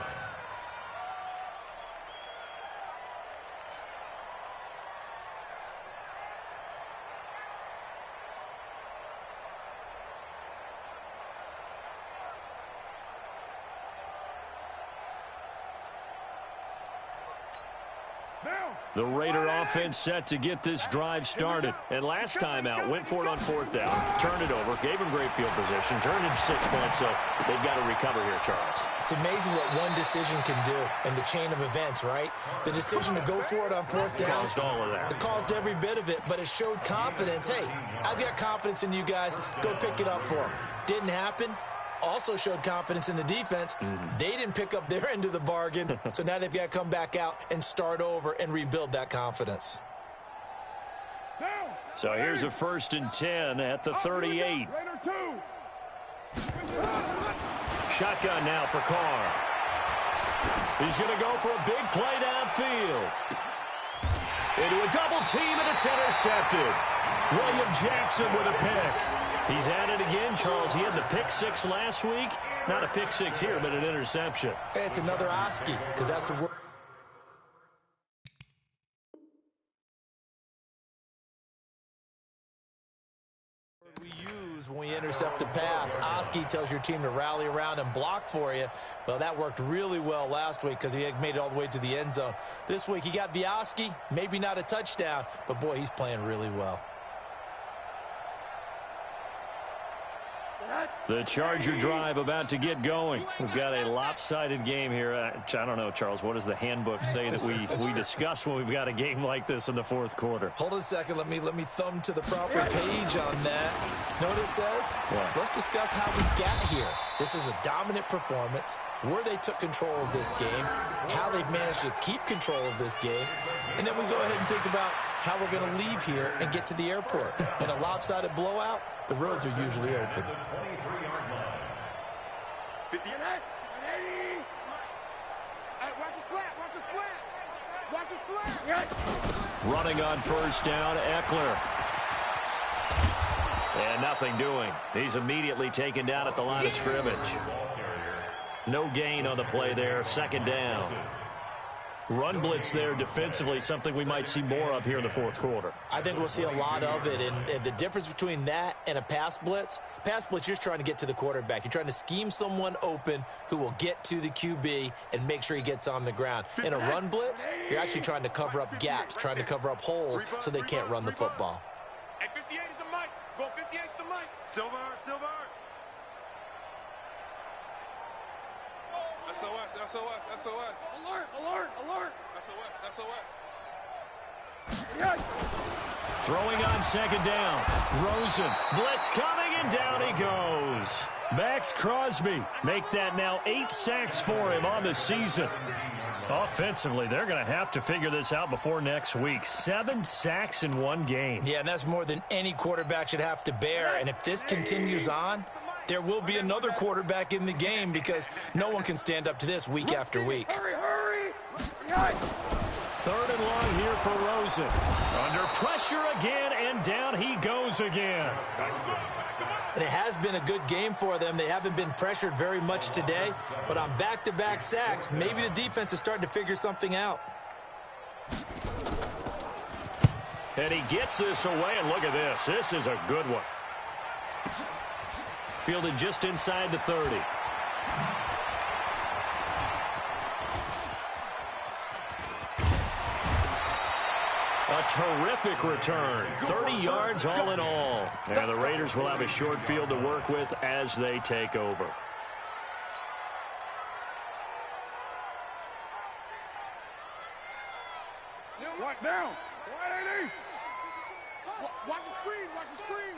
The Raider offense set to get this drive started. And last time out, went for it on 4th down, turned it over, gave him great field position, turned it 6 points, so they've got to recover here, Charles. It's amazing what one decision can do in the chain of events, right? The decision to go for it on 4th down. Caused all of that. It caused every bit of it, but it showed confidence. Hey, I've got confidence in you guys. Go pick it up for them. Didn't happen. Also showed confidence in the defense. They didn't pick up their end of the bargain, so now they've got to come back out and start over and rebuild that confidence. So here's a 1st and 10 at the 38. Shotgun now for Carr. He's going to go for a big play downfield. Into a double team, and it's intercepted. William Jackson with a pick. He's at it again, Charles. He had the pick 6 last week. Not a pick 6 here, but an interception. Hey, it's another Oski, because that's the word we use when we intercept a pass. Oski tells your team to rally around and block for you. Well, that worked really well last week because he had made it all the way to the end zone. This week, he got the Oski, maybe not a touchdown, but boy, he's playing really well. The Charger drive about to get going. We've got a lopsided game here. I don't know, Charles, what does the handbook say that we discuss when we've got a game like this in the 4th quarter? Hold on a second. Let me thumb to the proper page on that. Know what it says? What? Let's discuss how we got here. This is a dominant performance, where they took control of this game, how they've managed to keep control of this game, and then we go ahead and think about how we're going to leave here and get to the airport. In a lopsided blowout, the roads are usually open. 23-yard line. 50. Hey, watch the slant. Watch the slant. Watch the slant. Running on 1st down, Eckler. And nothing doing. He's immediately taken down at the line of scrimmage. No gain on the play there. 2nd down. Run blitz there defensively, something we might see more of here in the 4th quarter. I think we'll see a lot of it, and the difference between that and a pass blitz, you're just trying to get to the quarterback. You're trying to scheme someone open who will get to the QB and make sure he gets on the ground. In a run blitz, you're actually trying to cover up gaps, trying to cover up holes so they can't run the football. Hey, 58 is the mic. Go 58 is the mic. Silver. SOS. Alert. SOS. Throwing on 2nd down. Rosen. Blitz coming, and down he goes. Max Crosby. Make that now 8 sacks for him on the season. Offensively, they're going to have to figure this out before next week. 7 sacks in 1 game. Yeah, and that's more than any quarterback should have to bear. And if this continues on, there will be another quarterback in the game because no one can stand up to this week after week. Hurry. 3rd and long here for Rosen. Under pressure again, and down he goes again. And it has been a good game for them. They haven't been pressured very much today, but on back-to-back sacks, maybe the defense is starting to figure something out. And he gets this away, and look at this. This is a good one. Fielded just inside the 30. A terrific return. 30 yards all in all. And the Raiders will have a short field to work with as they take over. Right down. Right, watch the screen. Watch the screen.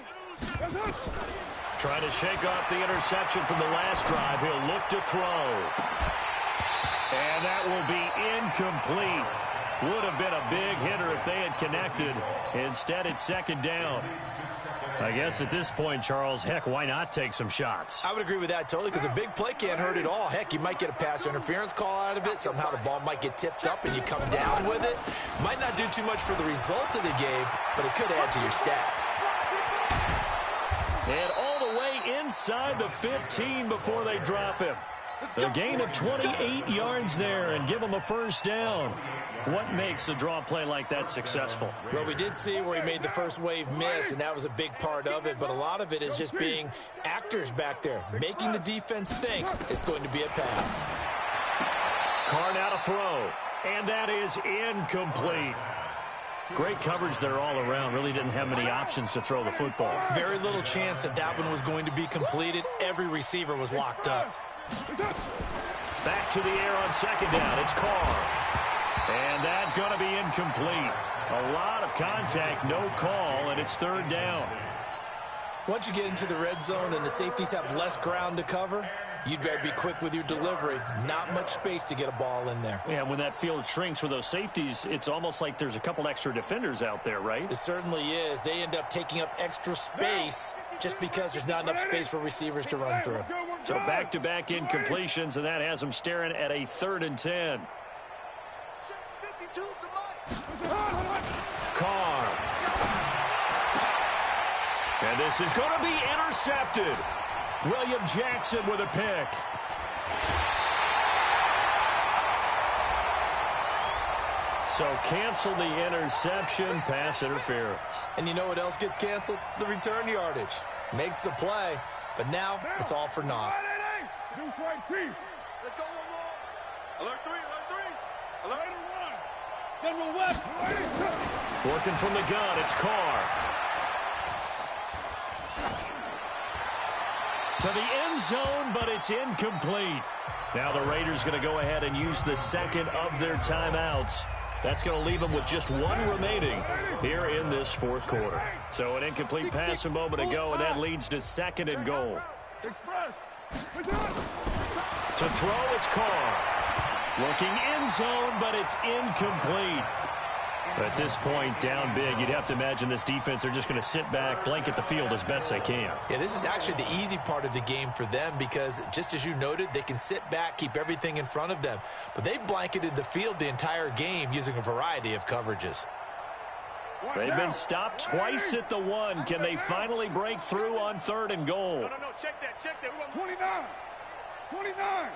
Trying to shake off the interception from the last drive. He'll look to throw. And that will be incomplete. Would have been a big hitter if they had connected. Instead, it's 2nd down. I guess at this point, Charles, heck, why not take some shots? I would agree with that totally, because a big play can't hurt at all. Heck, you might get a pass interference call out of it. Somehow the ball might get tipped up and you come down with it. Might not do too much for the result of the game, but it could add to your stats. And all the way inside the 15 before they drop him. A gain of 28 yards there and give him a 1st down. What makes a draw play like that successful? Well, we did see where he made the first wave miss, and that was a big part of it. But a lot of it is just being actors back there, making the defense think it's going to be a pass. Carr now to throw, and that is incomplete. Great coverage there all around. Really didn't have many options to throw the football. Very little chance that that one was going to be completed. Every receiver was locked up. Back to the air on 2nd down. It's Carr. And that's going to be incomplete. A lot of contact, no call, and it's 3rd down. Once you get into the red zone and the safeties have less ground to cover, you'd better be quick with your delivery. Not much space to get a ball in there. Yeah, when that field shrinks with those safeties, it's almost like there's a couple extra defenders out there, right? It certainly is. They end up taking up extra space just because there's not enough space for receivers to run through. So back-to-back incompletions, and that has them staring at a 3rd and 10. Carr. And this is going to be intercepted. William Jackson with a pick. So cancel the interception, pass interference. And you know what else gets canceled? The return yardage. Makes the play, but now it's all for naught. Let's go one more. Alert 3, alert 3. Alert 1. General Webb. Working from the gun, it's Carr. To the end zone, but it's incomplete. Now the Raiders going to go ahead and use the 2nd of their timeouts. That's going to leave them with just 1 remaining here in this 4th quarter. So an incomplete pass a moment ago, and that leads to 2nd and goal. To throw, it's Carr. Looking end zone, but it's incomplete. At this point, down big, you'd have to imagine this defense, they're just going to sit back, blanket the field as best they can. Yeah, this is actually the easy part of the game for them because, just as you noted, they can sit back, keep everything in front of them. But they've blanketed the field the entire game using a variety of coverages. They've been stopped twice at the 1. Can they finally break through on 3rd and goal? No, check that. 29. 29.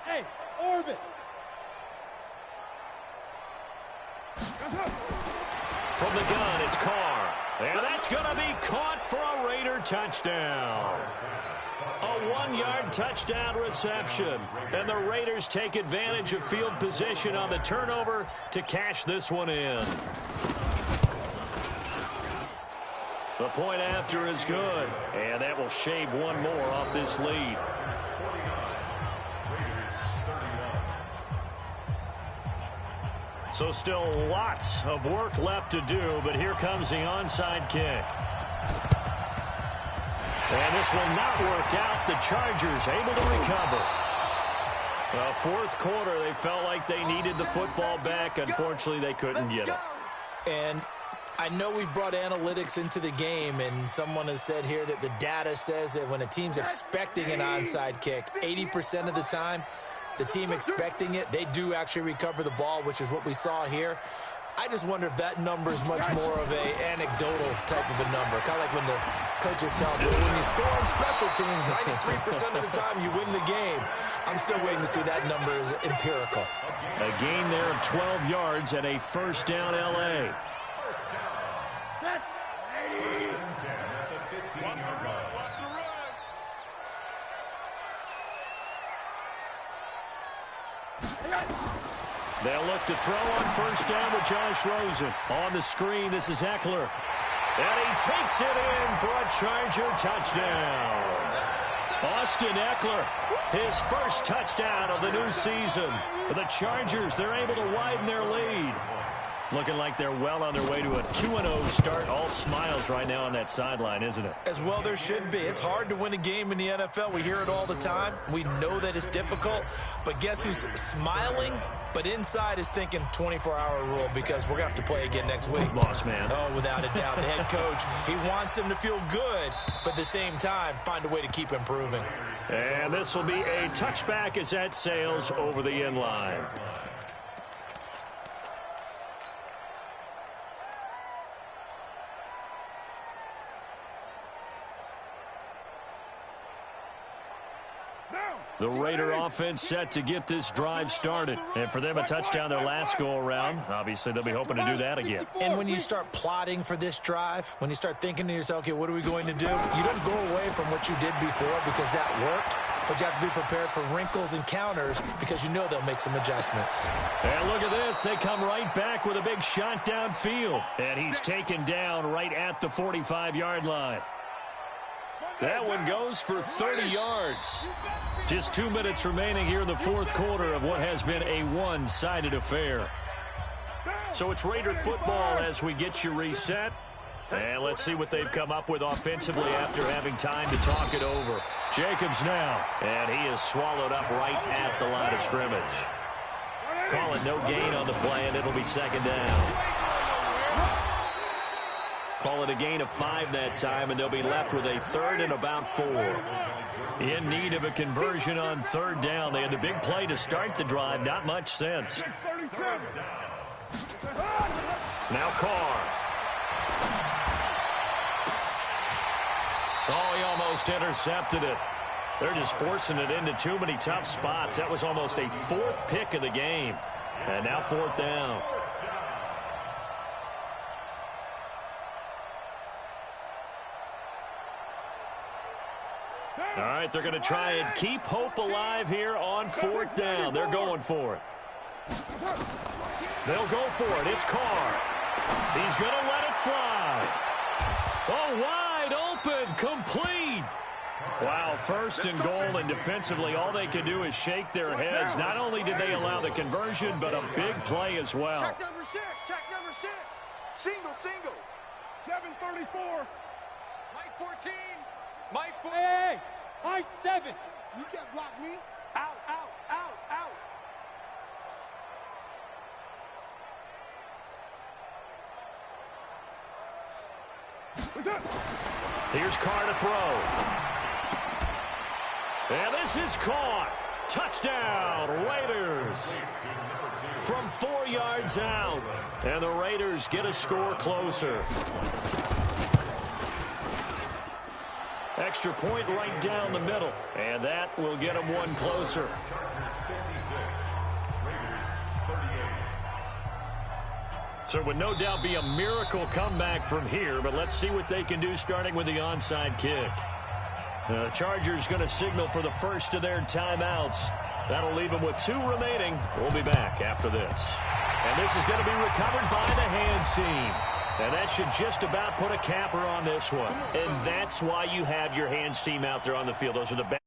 Hey, orbit. From the gun, it's Carr. And that's going to be caught for a Raider touchdown. A 1-yard touchdown reception. And the Raiders take advantage of field position on the turnover to cash this one in. The point after is good. And that will shave 1 more off this lead. So still lots of work left to do, but here comes the onside kick. And this will not work out. The Chargers able to recover. The 4th quarter, they felt like they needed the football back. Unfortunately, they couldn't get it. And I know we brought analytics into the game, and someone has said here that the data says that when a team's expecting an onside kick, 80% of the time, the team expecting it, they do actually recover the ball, which is what we saw here. I just wonder if that number is much more of a anecdotal type of a number. Kind of like when the coaches tell us, when you score on special teams, 93% of the time you win the game. I'm still waiting to see that number is empirical. A gain there of 12 yards and a first down, L.A. First down. First and 10 at the 15-yard line. Watch the run. They'll look to throw on first down with Josh Rosen. On the screen, this is Eckler. And he takes it in for a Charger touchdown. Austin Eckler, his first touchdown of the new season. The Chargers, they're able to widen their lead. Looking like they're well on their way to a 2-0 start. All smiles right now on that sideline, isn't it? As well there should be. It's hard to win a game in the NFL. We hear it all the time. We know that it's difficult. But guess who's smiling? But inside is thinking 24-hour rule because we're going to have to play again next week. Lost man. Oh, without a doubt. The head coach, he wants them to feel good, but at the same time, find a way to keep improving. And this will be a touchback as that sails over the end line. The Raider offense set to get this drive started. And for them, a touchdown their last go-around. Obviously, they'll be hoping to do that again. And when you start plotting for this drive, when you start thinking to yourself, okay, what are we going to do? You don't go away from what you did before because that worked. But you have to be prepared for wrinkles and counters because you know they'll make some adjustments. And look at this. They come right back with a big shot downfield. And he's taken down right at the 45-yard line. That one goes for 30 yards. Just 2 minutes remaining here in the fourth quarter of what has been a one-sided affair. So it's Raider football as we get you reset. And let's see what they've come up with offensively after having time to talk it over. Jacobs now, and he is swallowed up right at the line of scrimmage. Call it no gain on the play, and it'll be second down. Call it a gain of 5 that time, and they'll be left with a third and about 4. In need of a conversion on third down. They had the big play to start the drive. Not much sense. Now Carr. Oh, he almost intercepted it. They're just forcing it into too many tough spots. That was almost a 4th pick of the game. And now 4th down. All right, they're going to try and keep hope alive here on 4th down. They're going for it. They'll go for it. It's Carr. He's going to let it fly. Oh, wide open, complete. Wow, 1st and goal, and defensively, all they can do is shake their heads. Not only did they allow the conversion, but a big play as well. Check number 6. Check number 6. Single, single. 734. Mike 14. Mike 4. Hey, I 7. You can't block me. Out, out, out, out. Here's Carr to throw. And this is caught. Touchdown, Raiders. From 4 yards out. And the Raiders get a score closer. Extra point right down the middle. And that will get them one closer. So it would no doubt be a miracle comeback from here, but let's see what they can do starting with the onside kick. The Chargers going to signal for the first of their timeouts. That'll leave them with 2 remaining. We'll be back after this. And this is going to be recovered by the hands team. And that should just about put a capper on this one. And that's why you have your hands team out there on the field. Those are the best.